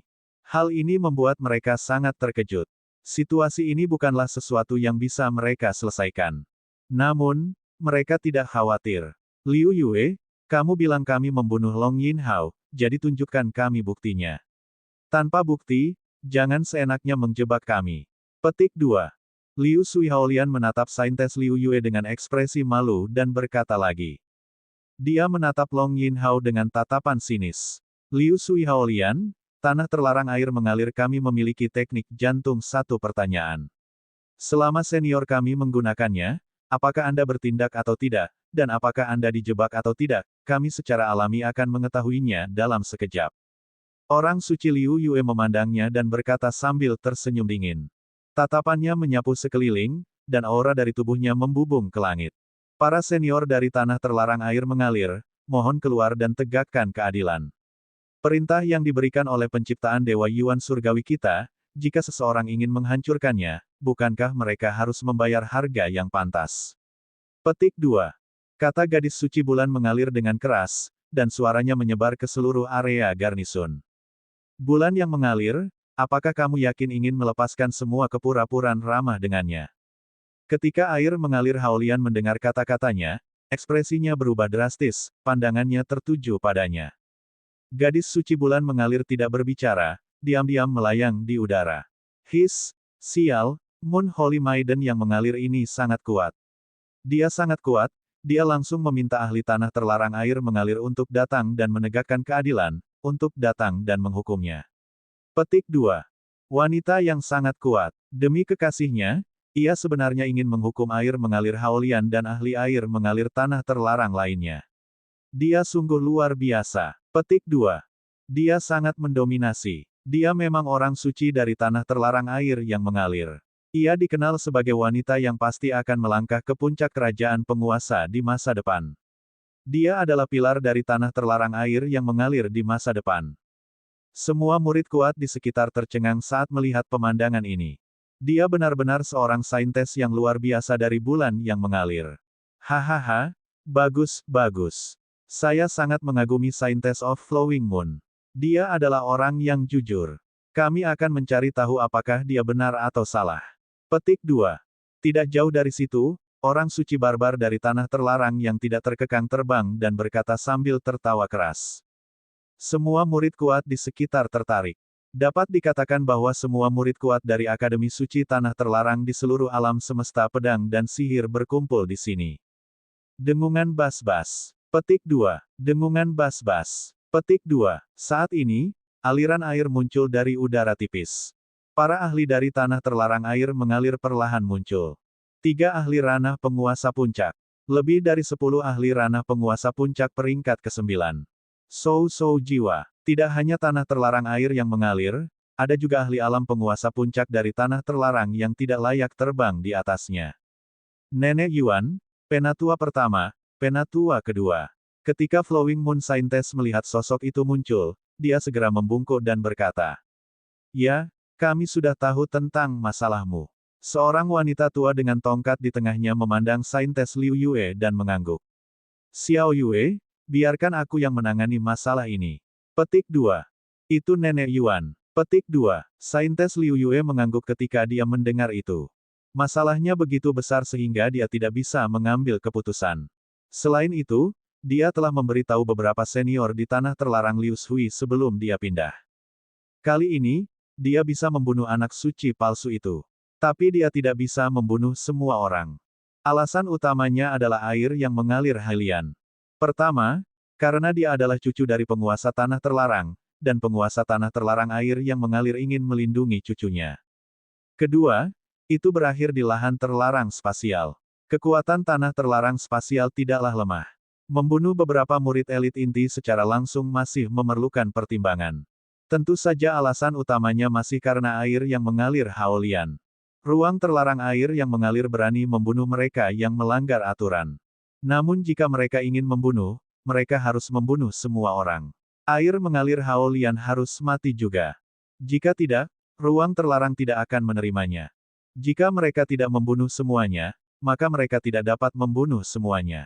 Hal ini membuat mereka sangat terkejut. Situasi ini bukanlah sesuatu yang bisa mereka selesaikan. Namun, mereka tidak khawatir. Liu Yue, kamu bilang kami membunuh Long Yin Hao, jadi tunjukkan kami buktinya. Tanpa bukti, jangan seenaknya menjebak kami. Petik 2. Liu Suihaolian menatap saintes Liu Yue dengan ekspresi malu dan berkata lagi. Dia menatap Long Yin Hao dengan tatapan sinis. Liu Suihaolian, tanah terlarang air mengalir kami memiliki teknik jantung satu pertanyaan. Selama senior kami menggunakannya, apakah Anda bertindak atau tidak, dan apakah Anda dijebak atau tidak, kami secara alami akan mengetahuinya dalam sekejap. Orang suci Liu Yue memandangnya dan berkata sambil tersenyum dingin. Tatapannya menyapu sekeliling, dan aura dari tubuhnya membubung ke langit. Para senior dari tanah terlarang air mengalir, mohon keluar dan tegakkan keadilan. Perintah yang diberikan oleh penciptaan Dewa Yuan Surgawi kita, jika seseorang ingin menghancurkannya, bukankah mereka harus membayar harga yang pantas? Petik 2. Kata gadis suci bulan mengalir dengan keras, dan suaranya menyebar ke seluruh area garnisun. Bulan yang mengalir, apakah kamu yakin ingin melepaskan semua kepura-puraan ramah dengannya? Ketika air mengalir Haolian mendengar kata-katanya, ekspresinya berubah drastis, pandangannya tertuju padanya. Gadis suci bulan mengalir tidak berbicara, diam-diam melayang di udara. Sial, Moon Holy Maiden yang mengalir ini sangat kuat. Dia sangat kuat. Dia langsung meminta ahli tanah terlarang air mengalir untuk datang dan menegakkan keadilan, untuk datang dan menghukumnya. Petik 2. Wanita yang sangat kuat. Demi kekasihnya, ia sebenarnya ingin menghukum air mengalir Haolian dan ahli air mengalir tanah terlarang lainnya. Dia sungguh luar biasa. Petik 2. Dia sangat mendominasi. Dia memang orang suci dari tanah terlarang air yang mengalir. Ia dikenal sebagai wanita yang pasti akan melangkah ke puncak kerajaan penguasa di masa depan. Dia adalah pilar dari tanah terlarang air yang mengalir di masa depan. Semua murid kuat di sekitar tercengang saat melihat pemandangan ini. Dia benar-benar seorang saintes yang luar biasa dari bulan yang mengalir. Hahaha, bagus, bagus. Saya sangat mengagumi saintes of Flowing Moon. Dia adalah orang yang jujur. Kami akan mencari tahu apakah dia benar atau salah. Petik 2. Tidak jauh dari situ, orang suci barbar dari tanah terlarang yang tidak terkekang terbang dan berkata sambil tertawa keras. Semua murid kuat di sekitar tertarik. Dapat dikatakan bahwa semua murid kuat dari Akademi Suci Tanah Terlarang di seluruh alam semesta pedang dan sihir berkumpul di sini. Dengungan bas-bas. Petik 2. Dengungan bas-bas. Petik 2. Saat ini, aliran air muncul dari udara tipis. Para ahli dari Tanah Terlarang air mengalir perlahan muncul. 3 ahli ranah penguasa puncak. Lebih dari 10 ahli ranah penguasa puncak peringkat ke-9. So jiwa. Tidak hanya tanah terlarang air yang mengalir, ada juga ahli alam penguasa puncak dari tanah terlarang yang tidak layak terbang di atasnya. Nenek Yuan, penatua pertama, penatua kedua. Ketika Flowing Moon Scientist melihat sosok itu muncul, dia segera membungkuk dan berkata, "Ya, kami sudah tahu tentang masalahmu." Seorang wanita tua dengan tongkat di tengahnya memandang Saintes Liu Yue dan mengangguk. "Xiao Yue, biarkan aku yang menangani masalah ini." Petik 2. Itu Nenek Yuan. Petik 2. Saintes Liu Yue mengangguk ketika dia mendengar itu. Masalahnya begitu besar sehingga dia tidak bisa mengambil keputusan. Selain itu, dia telah memberitahu beberapa senior di tanah terlarang Liu Shui sebelum dia pindah. Kali ini, dia bisa membunuh anak suci palsu itu. Tapi dia tidak bisa membunuh semua orang. Alasan utamanya adalah air yang mengalir Haolian. Pertama, karena dia adalah cucu dari penguasa tanah terlarang, dan penguasa tanah terlarang air yang mengalir ingin melindungi cucunya. Kedua, itu berakhir di lahan terlarang spasial. Kekuatan tanah terlarang spasial tidaklah lemah. Membunuh beberapa murid elit inti secara langsung masih memerlukan pertimbangan. Tentu saja alasan utamanya masih karena air yang mengalir Haolian. Ruang terlarang air yang mengalir berani membunuh mereka yang melanggar aturan. Namun jika mereka ingin membunuh, mereka harus membunuh semua orang. Air mengalir Haolian harus mati juga. Jika tidak, ruang terlarang tidak akan menerimanya. Jika mereka tidak membunuh semuanya, maka mereka tidak dapat membunuh semuanya.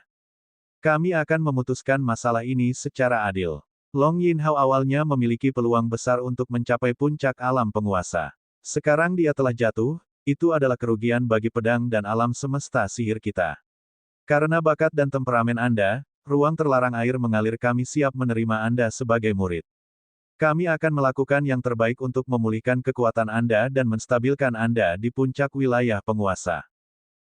Kami akan memutuskan masalah ini secara adil. Long Yinhao awalnya memiliki peluang besar untuk mencapai puncak alam penguasa. Sekarang dia telah jatuh, itu adalah kerugian bagi pedang dan alam semesta sihir kita. Karena bakat dan temperamen Anda, ruang terlarang air mengalir kami siap menerima Anda sebagai murid. Kami akan melakukan yang terbaik untuk memulihkan kekuatan Anda dan menstabilkan Anda di puncak wilayah penguasa.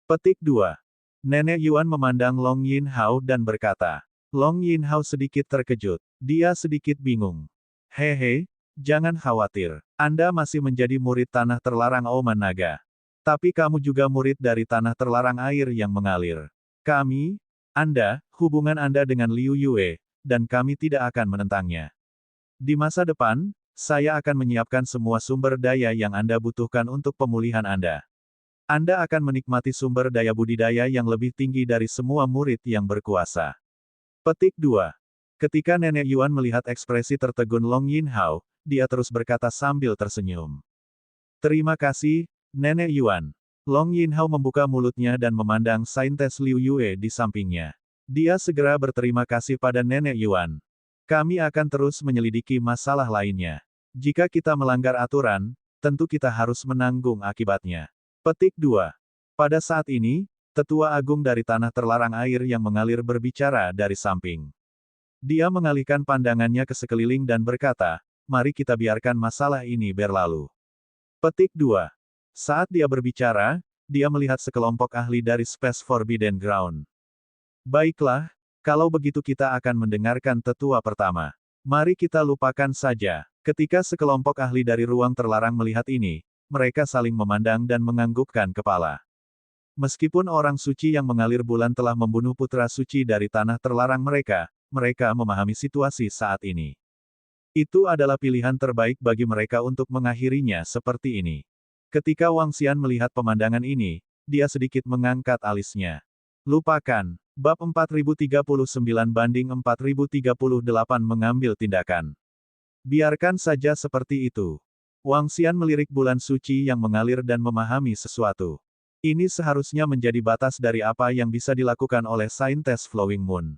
Petik 2. Nenek Yuan memandang Long Yinhao dan berkata. Long Yinhao sedikit terkejut. Dia sedikit bingung. Hehe, jangan khawatir. Anda masih menjadi murid tanah terlarang Oman Naga. Tapi kamu juga murid dari tanah terlarang air yang mengalir. Kami, Anda, hubungan Anda dengan Liu Yue, dan kami tidak akan menentangnya. Di masa depan, saya akan menyiapkan semua sumber daya yang Anda butuhkan untuk pemulihan Anda. Anda akan menikmati sumber daya budidaya yang lebih tinggi dari semua murid yang berkuasa. Petik 2. Ketika Nenek Yuan melihat ekspresi tertegun Long Yinhao, dia terus berkata sambil tersenyum. Terima kasih, Nenek Yuan. Long Yinhao membuka mulutnya dan memandang Saintes Liu Yue di sampingnya. Dia segera berterima kasih pada Nenek Yuan. Kami akan terus menyelidiki masalah lainnya. Jika kita melanggar aturan, tentu kita harus menanggung akibatnya. Petik 2. Pada saat ini, Tetua Agung dari Tanah Terlarang Air yang mengalir berbicara dari samping. Dia mengalihkan pandangannya ke sekeliling dan berkata, mari kita biarkan masalah ini berlalu. Petik 2. Saat dia berbicara, dia melihat sekelompok ahli dari Space Forbidden Ground. Baiklah, kalau begitu kita akan mendengarkan tetua pertama. Mari kita lupakan saja. Ketika sekelompok ahli dari ruang terlarang melihat ini, mereka saling memandang dan menganggukkan kepala. Meskipun orang suci yang mengalir bulan telah membunuh putra suci dari tanah terlarang mereka, mereka memahami situasi saat ini. Itu adalah pilihan terbaik bagi mereka untuk mengakhirinya seperti ini. Ketika Wang Xian melihat pemandangan ini, dia sedikit mengangkat alisnya. Lupakan. Bab 4039-4038 mengambil tindakan. Biarkan saja seperti itu. Wang Xian melirik bulan suci yang mengalir dan memahami sesuatu. Ini seharusnya menjadi batas dari apa yang bisa dilakukan oleh Saintes Flowing Moon.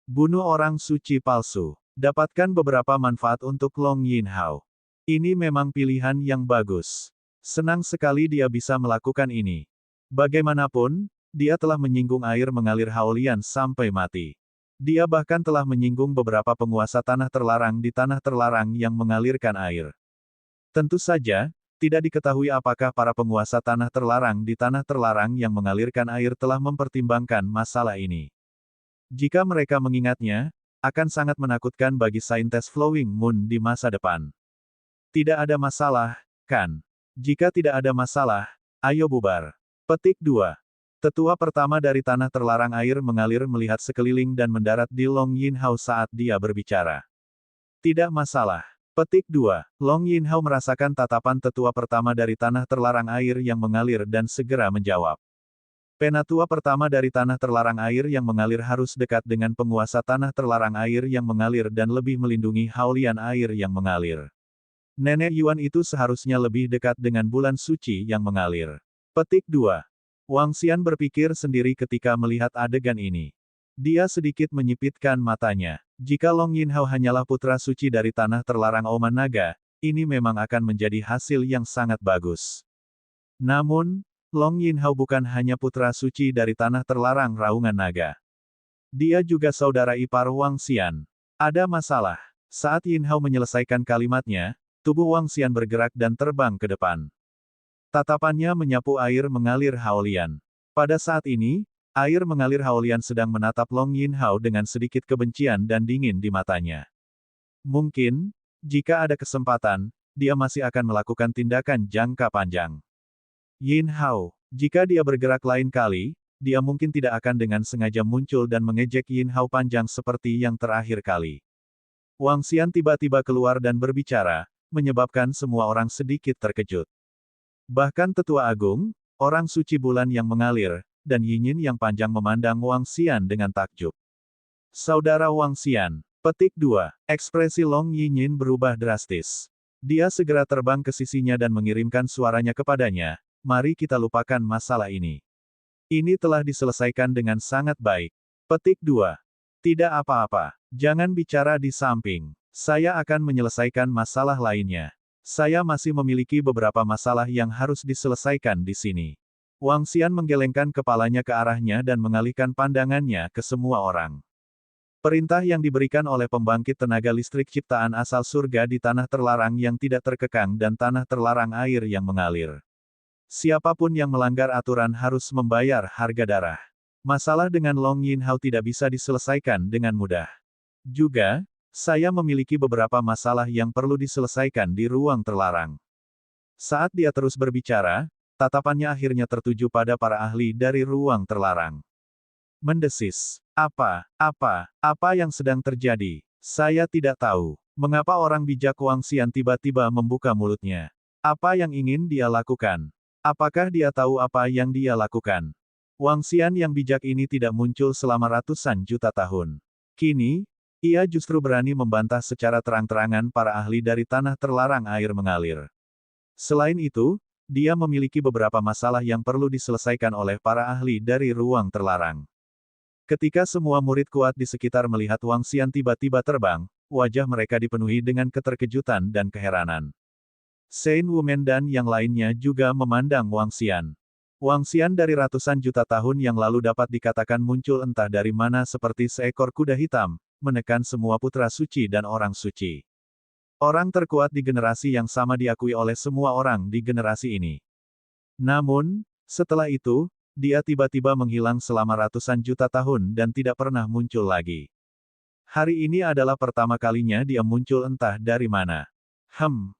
Bunuh orang suci palsu. Dapatkan beberapa manfaat untuk Long Yinhao. Ini memang pilihan yang bagus. Senang sekali dia bisa melakukan ini. Bagaimanapun, dia telah menyinggung air mengalir Haolian sampai mati. Dia bahkan telah menyinggung beberapa penguasa tanah terlarang di tanah terlarang yang mengalirkan air. Tentu saja, tidak diketahui apakah para penguasa tanah terlarang di tanah terlarang yang mengalirkan air telah mempertimbangkan masalah ini. Jika mereka mengingatnya, akan sangat menakutkan bagi Saintes Flowing Moon di masa depan. Tidak ada masalah, kan? Jika tidak ada masalah, ayo bubar. Petik 2. Tetua pertama dari tanah terlarang air mengalir melihat sekeliling dan mendarat di Long Yinhao saat dia berbicara. Tidak masalah. Petik 2. Long Yinhao merasakan tatapan tetua pertama dari tanah terlarang air yang mengalir dan segera menjawab. Penatua pertama dari tanah terlarang air yang mengalir harus dekat dengan penguasa tanah terlarang air yang mengalir dan lebih melindungi Haolian air yang mengalir. Nenek Yuan itu seharusnya lebih dekat dengan bulan suci yang mengalir. Petik 2. Wang Xian berpikir sendiri ketika melihat adegan ini. Dia sedikit menyipitkan matanya. Jika Long Yinhao hanyalah putra suci dari tanah terlarang Oman Naga, ini memang akan menjadi hasil yang sangat bagus. Namun, Long Yinhao bukan hanya putra suci dari tanah terlarang Raungan Naga. Dia juga saudara ipar Wang Xian. Ada masalah. Saat Yinhao menyelesaikan kalimatnya, tubuh Wang Xian bergerak dan terbang ke depan. Tatapannya menyapu air mengalir Haolian. Pada saat ini, air mengalir Haolian sedang menatap Long Yinhao dengan sedikit kebencian dan dingin di matanya. Mungkin, jika ada kesempatan, dia masih akan melakukan tindakan jangka panjang. Yinhao, jika dia bergerak lain kali, dia mungkin tidak akan dengan sengaja muncul dan mengejek Yinhao panjang seperti yang terakhir kali. Wang Xian tiba-tiba keluar dan berbicara, menyebabkan semua orang sedikit terkejut. Bahkan Tetua Agung, orang suci bulan yang mengalir, dan Yinyin yang panjang memandang Wang Xian dengan takjub. Saudara Wang Xian. Petik 2. Ekspresi Long Yinyin berubah drastis. Dia segera terbang ke sisinya dan mengirimkan suaranya kepadanya, mari kita lupakan masalah ini. Ini telah diselesaikan dengan sangat baik. Petik 2. Tidak apa-apa. Jangan bicara di samping. Saya akan menyelesaikan masalah lainnya. Saya masih memiliki beberapa masalah yang harus diselesaikan di sini. Wang Xian menggelengkan kepalanya ke arahnya dan mengalihkan pandangannya ke semua orang. Perintah yang diberikan oleh pembangkit tenaga listrik ciptaan asal surga di tanah terlarang yang tidak terkekang dan tanah terlarang air yang mengalir. Siapapun yang melanggar aturan harus membayar harga darah. Masalah dengan Long Yinhao tidak bisa diselesaikan dengan mudah. Juga, saya memiliki beberapa masalah yang perlu diselesaikan di ruang terlarang. Saat dia terus berbicara, tatapannya akhirnya tertuju pada para ahli dari ruang terlarang. Mendesis. Apa yang sedang terjadi? Saya tidak tahu. Mengapa orang bijak Wang Xian tiba-tiba membuka mulutnya? Apa yang ingin dia lakukan? Apakah dia tahu apa yang dia lakukan? Wang Xian yang bijak ini tidak muncul selama ratusan juta tahun. Kini, ia justru berani membantah secara terang-terangan para ahli dari tanah terlarang air mengalir. Selain itu, dia memiliki beberapa masalah yang perlu diselesaikan oleh para ahli dari ruang terlarang. Ketika semua murid kuat di sekitar melihat Wang Xian tiba-tiba terbang, wajah mereka dipenuhi dengan keterkejutan dan keheranan. Saint Wumen dan yang lainnya juga memandang Wang Xian. Wang Xian dari ratusan juta tahun yang lalu dapat dikatakan muncul entah dari mana seperti seekor kuda hitam, menekan semua putra suci dan orang suci. Orang terkuat di generasi yang sama diakui oleh semua orang di generasi ini. Namun, setelah itu, dia tiba-tiba menghilang selama ratusan juta tahun dan tidak pernah muncul lagi. Hari ini adalah pertama kalinya dia muncul entah dari mana.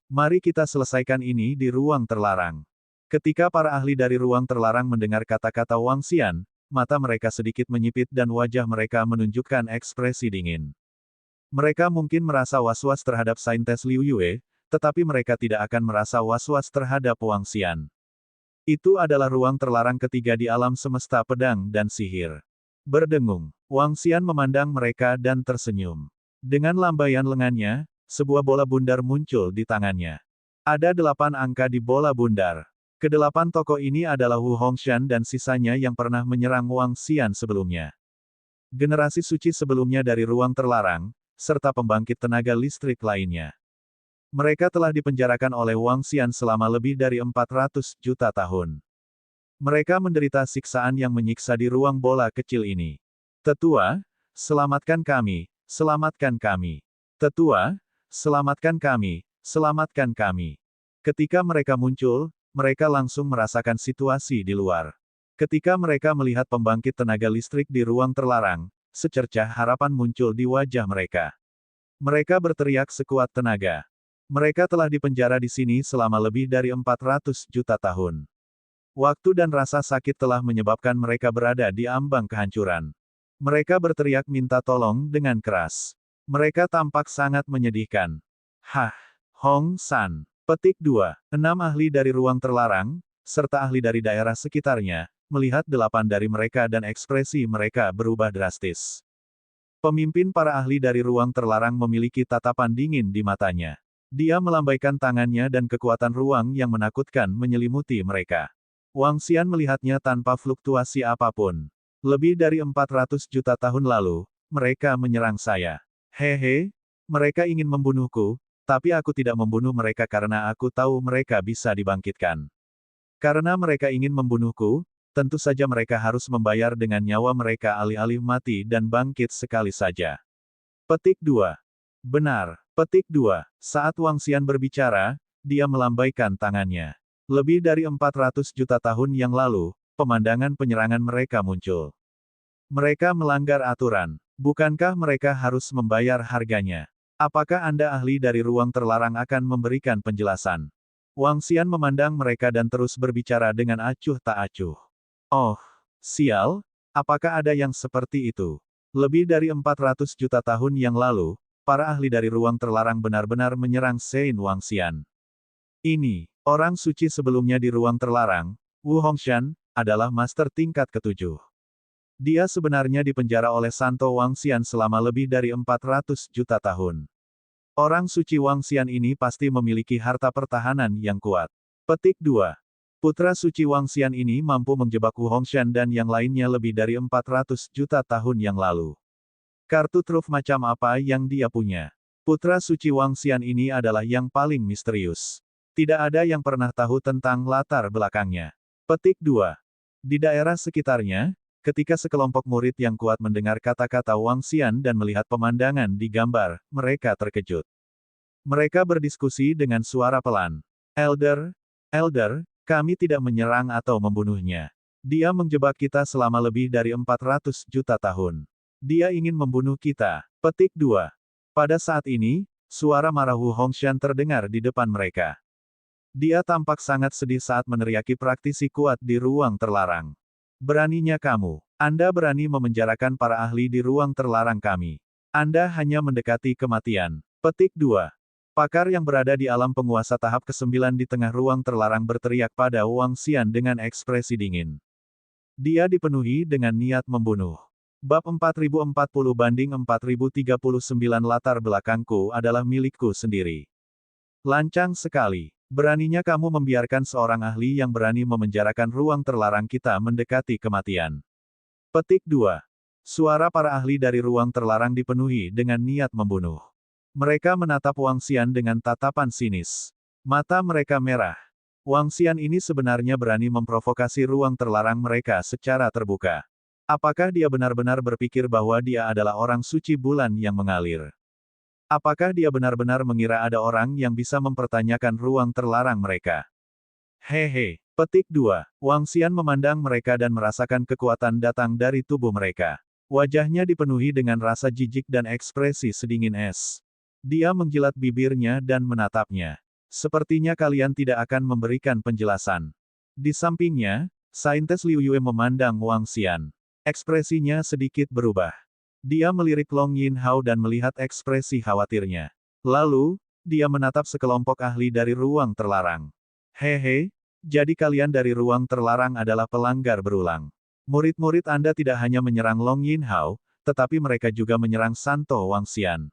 Mari kita selesaikan ini di ruang terlarang. Ketika para ahli dari ruang terlarang mendengar kata-kata Wang Xian, mata mereka sedikit menyipit dan wajah mereka menunjukkan ekspresi dingin. Mereka mungkin merasa was-was terhadap saintes Liu Yue, tetapi mereka tidak akan merasa was-was terhadap Wang Xian. Itu adalah ruang terlarang ketiga di alam semesta pedang dan sihir. Berdengung, Wang Xian memandang mereka dan tersenyum. Dengan lambaian lengannya, sebuah bola bundar muncul di tangannya. Ada 8 angka di bola bundar. Kedelapan tokoh ini adalah Wu Hongshan dan sisanya yang pernah menyerang Wang Xian sebelumnya. Generasi suci sebelumnya dari ruang terlarang, serta pembangkit tenaga listrik lainnya. Mereka telah dipenjarakan oleh Wang Xian selama lebih dari 400 juta tahun. Mereka menderita siksaan yang menyiksa di ruang bola kecil ini. Tetua, selamatkan kami, selamatkan kami. Tetua, selamatkan kami, selamatkan kami. Ketika mereka muncul, mereka langsung merasakan situasi di luar. Ketika mereka melihat pembangkit tenaga listrik di ruang terlarang, secercah harapan muncul di wajah mereka. Mereka berteriak sekuat tenaga. Mereka telah dipenjara di sini selama lebih dari 400 juta tahun. Waktu dan rasa sakit telah menyebabkan mereka berada di ambang kehancuran. Mereka berteriak minta tolong dengan keras. Mereka tampak sangat menyedihkan. Hong San. Petik 2. 6 ahli dari ruang terlarang, serta ahli dari daerah sekitarnya, melihat 8 dari mereka dan ekspresi mereka berubah drastis. Pemimpin para ahli dari ruang terlarang memiliki tatapan dingin di matanya. Dia melambaikan tangannya dan kekuatan ruang yang menakutkan menyelimuti mereka. Wang Xian melihatnya tanpa fluktuasi apapun. Lebih dari 400 juta tahun lalu, mereka menyerang saya. Mereka ingin membunuhku, tapi aku tidak membunuh mereka karena aku tahu mereka bisa dibangkitkan. Karena mereka ingin membunuhku, tentu saja mereka harus membayar dengan nyawa mereka alih-alih mati dan bangkit sekali saja. Petik 2. Benar. Petik 2. Saat Wang Xian berbicara, dia melambaikan tangannya. Lebih dari 400 juta tahun yang lalu, pemandangan penyerangan mereka muncul. Mereka melanggar aturan. Bukankah mereka harus membayar harganya? Apakah Anda ahli dari ruang terlarang akan memberikan penjelasan? Wang Xian memandang mereka dan terus berbicara dengan acuh tak acuh. Oh, sial, apakah ada yang seperti itu? Lebih dari 400 juta tahun yang lalu, para ahli dari ruang terlarang benar-benar menyerang Sein Wang Xian. Ini, orang suci sebelumnya di ruang terlarang, Wu Hongshan, adalah master tingkat ke-7. Dia sebenarnya dipenjara oleh Santo Wang Xian selama lebih dari 400 juta tahun. Orang suci Wang Xian ini pasti memiliki harta pertahanan yang kuat. Petik 2. Putra suci Wang Xian ini mampu menjebak Wu Hongshan dan yang lainnya lebih dari 400 juta tahun yang lalu. Kartu truf macam apa yang dia punya? Putra suci Wang Xian ini adalah yang paling misterius. Tidak ada yang pernah tahu tentang latar belakangnya. Petik 2. Di daerah sekitarnya, ketika sekelompok murid yang kuat mendengar kata-kata Wang Xian dan melihat pemandangan di gambar, mereka terkejut. Mereka berdiskusi dengan suara pelan. Elder, kami tidak menyerang atau membunuhnya. Dia menjebak kita selama lebih dari 400 juta tahun. Dia ingin membunuh kita. Petik 2. Pada saat ini, suara marah Wu Hongshan terdengar di depan mereka. Dia tampak sangat sedih saat meneriaki praktisi kuat di ruang terlarang. Beraninya kamu. Anda berani memenjarakan para ahli di ruang terlarang kami. Anda hanya mendekati kematian. Petik 2. Pakar yang berada di alam penguasa tahap ke-9 di tengah ruang terlarang berteriak pada Wang Xian dengan ekspresi dingin. Dia dipenuhi dengan niat membunuh. Bab 4040/4039 latar belakangku adalah milikku sendiri. Lancang sekali. Beraninya kamu membiarkan seorang ahli yang berani memenjarakan ruang terlarang kita mendekati kematian. Petik 2. Suara para ahli dari ruang terlarang dipenuhi dengan niat membunuh. Mereka menatap Wang Xian dengan tatapan sinis. Mata mereka merah. Wang Xian ini sebenarnya berani memprovokasi ruang terlarang mereka secara terbuka. Apakah dia benar-benar berpikir bahwa dia adalah orang suci bulan yang mengalir? Apakah dia benar-benar mengira ada orang yang bisa mempertanyakan ruang terlarang mereka? Petik 2. Wang Xian memandang mereka dan merasakan kekuatan datang dari tubuh mereka. Wajahnya dipenuhi dengan rasa jijik dan ekspresi sedingin es. Dia menjilat bibirnya dan menatapnya. Sepertinya kalian tidak akan memberikan penjelasan. Di sampingnya, Saintes Liu Yue memandang Wang Xian. Ekspresinya sedikit berubah. Dia melirik Long Yinhao dan melihat ekspresi khawatirnya. Lalu, dia menatap sekelompok ahli dari ruang terlarang. Hehe, jadi kalian dari ruang terlarang adalah pelanggar berulang. Murid-murid Anda tidak hanya menyerang Long Yinhao, tetapi mereka juga menyerang Santo Wang Xian.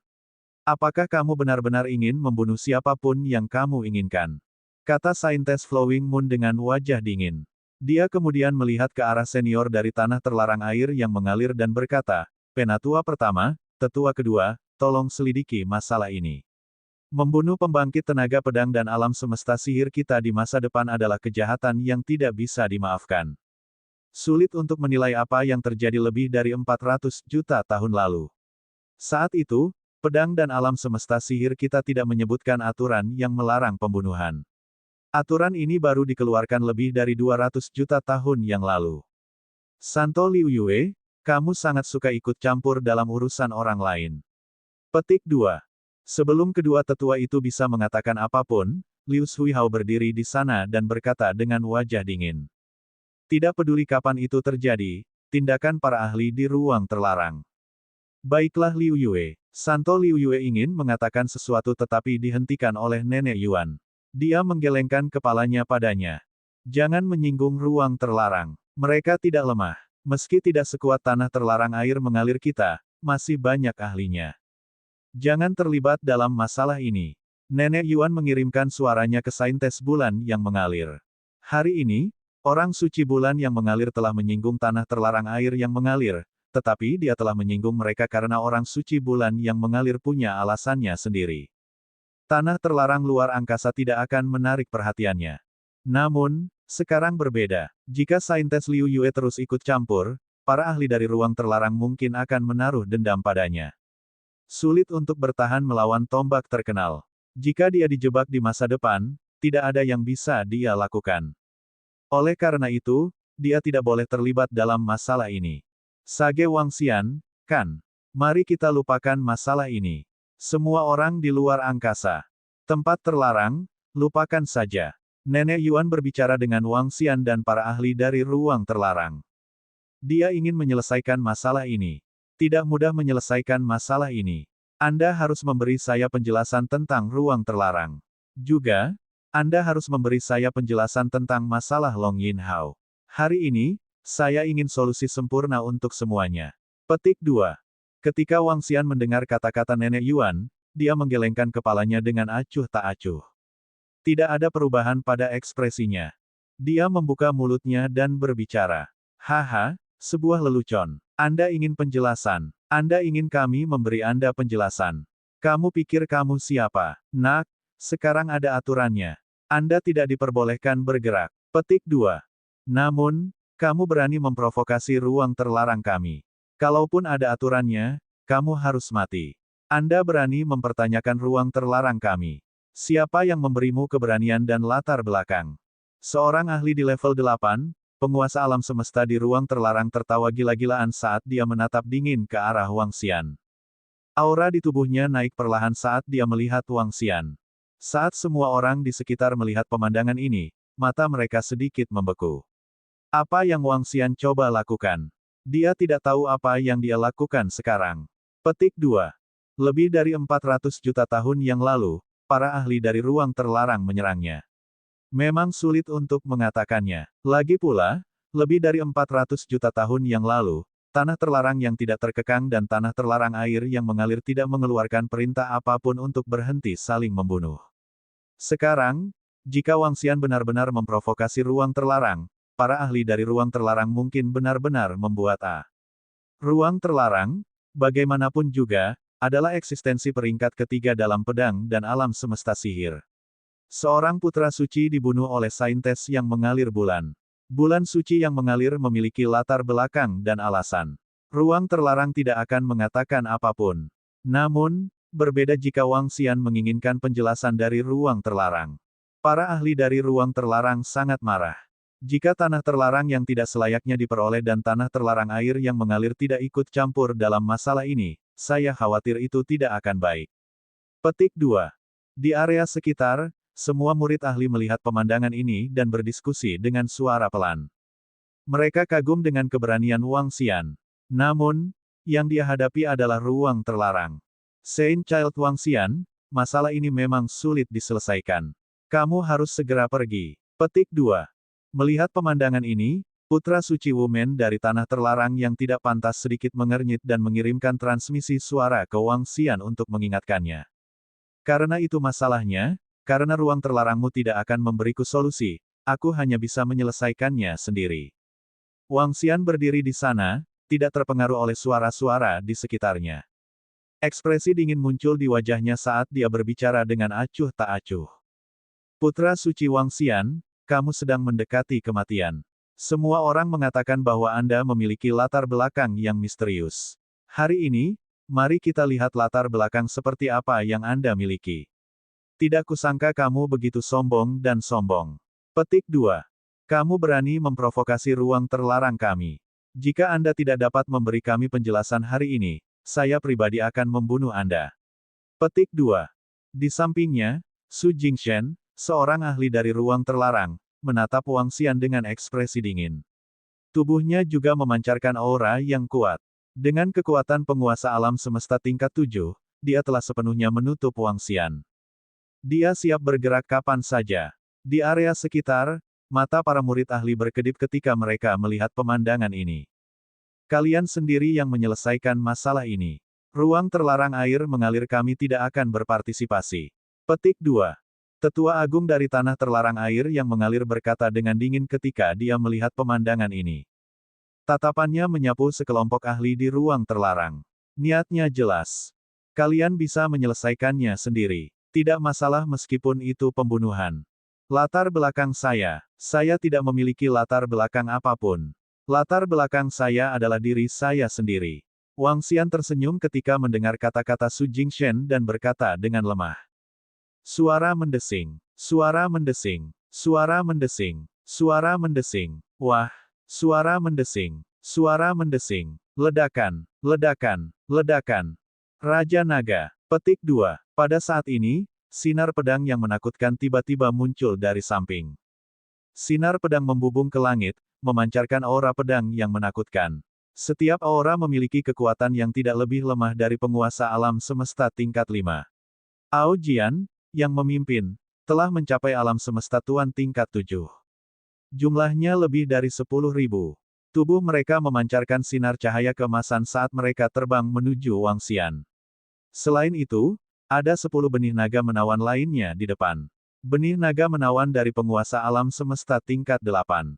Apakah kamu benar-benar ingin membunuh siapapun yang kamu inginkan? Kata Saintes Flowing Moon dengan wajah dingin. Dia kemudian melihat ke arah senior dari tanah terlarang air yang mengalir dan berkata, Penatua pertama, tetua kedua, tolong selidiki masalah ini. Membunuh pembangkit tenaga pedang dan alam semesta sihir kita di masa depan adalah kejahatan yang tidak bisa dimaafkan. Sulit untuk menilai apa yang terjadi lebih dari 400 juta tahun lalu. Saat itu, pedang dan alam semesta sihir kita tidak menyebutkan aturan yang melarang pembunuhan. Aturan ini baru dikeluarkan lebih dari 200 juta tahun yang lalu. Santo Liu Yue, kamu sangat suka ikut campur dalam urusan orang lain. Petik 2. Sebelum kedua tetua itu bisa mengatakan apapun, Liu Suihao berdiri di sana dan berkata dengan wajah dingin. Tidak peduli kapan itu terjadi, tindakan para ahli di ruang terlarang. Baiklah Liu Yue. Santo Liu Yue ingin mengatakan sesuatu tetapi dihentikan oleh Nenek Yuan. Dia menggelengkan kepalanya padanya. Jangan menyinggung ruang terlarang. Mereka tidak lemah. Meski tidak sekuat tanah terlarang air mengalir kita, masih banyak ahlinya. Jangan terlibat dalam masalah ini. Nenek Yuan mengirimkan suaranya ke Saintes Bulan yang mengalir. Hari ini, orang suci bulan yang mengalir telah menyinggung tanah terlarang air yang mengalir, tetapi dia telah menyinggung mereka karena orang suci bulan yang mengalir punya alasannya sendiri. Tanah terlarang luar angkasa tidak akan menarik perhatiannya. Namun, sekarang berbeda. Jika Saintes Liu Yue terus ikut campur, para ahli dari ruang terlarang mungkin akan menaruh dendam padanya. Sulit untuk bertahan melawan tombak terkenal. Jika dia dijebak di masa depan, tidak ada yang bisa dia lakukan. Oleh karena itu, dia tidak boleh terlibat dalam masalah ini. Sage Wang Xian, kan? Mari kita lupakan masalah ini. Semua orang di luar angkasa. Tempat terlarang, lupakan saja. Nenek Yuan berbicara dengan Wang Xian dan para ahli dari ruang terlarang. Dia ingin menyelesaikan masalah ini. Tidak mudah menyelesaikan masalah ini. Anda harus memberi saya penjelasan tentang ruang terlarang. Juga, Anda harus memberi saya penjelasan tentang masalah Long Yinhao. Hari ini, saya ingin solusi sempurna untuk semuanya. Petik 2. Ketika Wang Xian mendengar kata-kata Nenek Yuan, dia menggelengkan kepalanya dengan acuh tak acuh. Tidak ada perubahan pada ekspresinya. Dia membuka mulutnya dan berbicara. Haha, sebuah lelucon. Anda ingin penjelasan. Anda ingin kami memberi Anda penjelasan. Kamu pikir kamu siapa? Nak, sekarang ada aturannya. Anda tidak diperbolehkan bergerak. Petik 2. Namun, kamu berani memprovokasi ruang terlarang kami. Kalaupun ada aturannya, kamu harus mati. Anda berani mempertanyakan ruang terlarang kami. Siapa yang memberimu keberanian dan latar belakang? Seorang ahli di level 8, penguasa alam semesta di ruang terlarang tertawa gila-gilaan saat dia menatap dingin ke arah Wang Xian. Aura di tubuhnya naik perlahan saat dia melihat Wang Xian. Saat semua orang di sekitar melihat pemandangan ini, mata mereka sedikit membeku. Apa yang Wang Xian coba lakukan? Dia tidak tahu apa yang dia lakukan sekarang. Petik 2. Lebih dari 400 juta tahun yang lalu, para ahli dari ruang terlarang menyerangnya. Memang sulit untuk mengatakannya. Lagi pula, lebih dari 400 juta tahun yang lalu, tanah terlarang yang tidak terkekang dan tanah terlarang air yang mengalir tidak mengeluarkan perintah apapun untuk berhenti saling membunuh. Sekarang, jika Wang Xian benar-benar memprovokasi ruang terlarang, para ahli dari ruang terlarang mungkin benar-benar membuat ruang terlarang, bagaimanapun juga, adalah eksistensi peringkat ketiga dalam pedang dan alam semesta sihir. Seorang putra suci dibunuh oleh saintes yang mengalir bulan. Bulan suci yang mengalir memiliki latar belakang dan alasan. Ruang terlarang tidak akan mengatakan apapun. Namun, berbeda jika Wang Xian menginginkan penjelasan dari ruang terlarang. Para ahli dari ruang terlarang sangat marah. Jika tanah terlarang yang tidak selayaknya diperoleh dan tanah terlarang air yang mengalir tidak ikut campur dalam masalah ini, saya khawatir itu tidak akan baik. Petik 2. Di area sekitar, semua murid ahli melihat pemandangan ini dan berdiskusi dengan suara pelan. Mereka kagum dengan keberanian Wang Xian. Namun, yang dia hadapi adalah ruang terlarang. Saint Child Wang Xian, masalah ini memang sulit diselesaikan. Kamu harus segera pergi. Petik 2. Melihat pemandangan ini, putra suci Wumen dari tanah terlarang yang tidak pantas sedikit mengernyit dan mengirimkan transmisi suara ke Wang Xian untuk mengingatkannya. Karena itu masalahnya, karena ruang terlarangmu tidak akan memberiku solusi, aku hanya bisa menyelesaikannya sendiri. Wang Xian berdiri di sana, tidak terpengaruh oleh suara-suara di sekitarnya. Ekspresi dingin muncul di wajahnya saat dia berbicara dengan acuh tak acuh. Putra suci Wang Xian, kamu sedang mendekati kematian. Semua orang mengatakan bahwa Anda memiliki latar belakang yang misterius. Hari ini, mari kita lihat latar belakang seperti apa yang Anda miliki. Tidak kusangka kamu begitu sombong dan sombong. Petik 2. Kamu berani memprovokasi ruang terlarang kami. Jika Anda tidak dapat memberi kami penjelasan hari ini, saya pribadi akan membunuh Anda. Petik 2. Di sampingnya, Su Jingshen, seorang ahli dari ruang terlarang, menatap Wang Xian dengan ekspresi dingin. Tubuhnya juga memancarkan aura yang kuat. Dengan kekuatan penguasa alam semesta tingkat 7, dia telah sepenuhnya menutup Wang Xian. Dia siap bergerak kapan saja. Di area sekitar, mata para murid ahli berkedip ketika mereka melihat pemandangan ini. Kalian sendiri yang menyelesaikan masalah ini. Ruang terlarang air mengalir kami tidak akan berpartisipasi. Petik 2. Tetua Agung dari Tanah Terlarang Air yang mengalir berkata dengan dingin ketika dia melihat pemandangan ini. Tatapannya menyapu sekelompok ahli di ruang terlarang. Niatnya jelas. Kalian bisa menyelesaikannya sendiri. Tidak masalah meskipun itu pembunuhan. Latar belakang saya tidak memiliki latar belakang apapun. Latar belakang saya adalah diri saya sendiri. Wang Xian tersenyum ketika mendengar kata-kata Su Jingshen dan berkata dengan lemah. Suara mendesing, suara mendesing, suara mendesing, suara mendesing. Wah, suara mendesing, suara mendesing. Ledakan, ledakan, ledakan. Raja Naga. Petik 2. Pada saat ini, sinar pedang yang menakutkan tiba-tiba muncul dari samping. Sinar pedang membubung ke langit, memancarkan aura pedang yang menakutkan. Setiap aura memiliki kekuatan yang tidak lebih lemah dari penguasa alam semesta tingkat 5. Ao Jian, yang memimpin, telah mencapai alam semesta tuan tingkat 7. Jumlahnya lebih dari 10.000. Tubuh mereka memancarkan sinar cahaya keemasan saat mereka terbang menuju Wang Xian. Selain itu, ada 10 benih naga menawan lainnya di depan. Benih naga menawan dari penguasa alam semesta tingkat 8.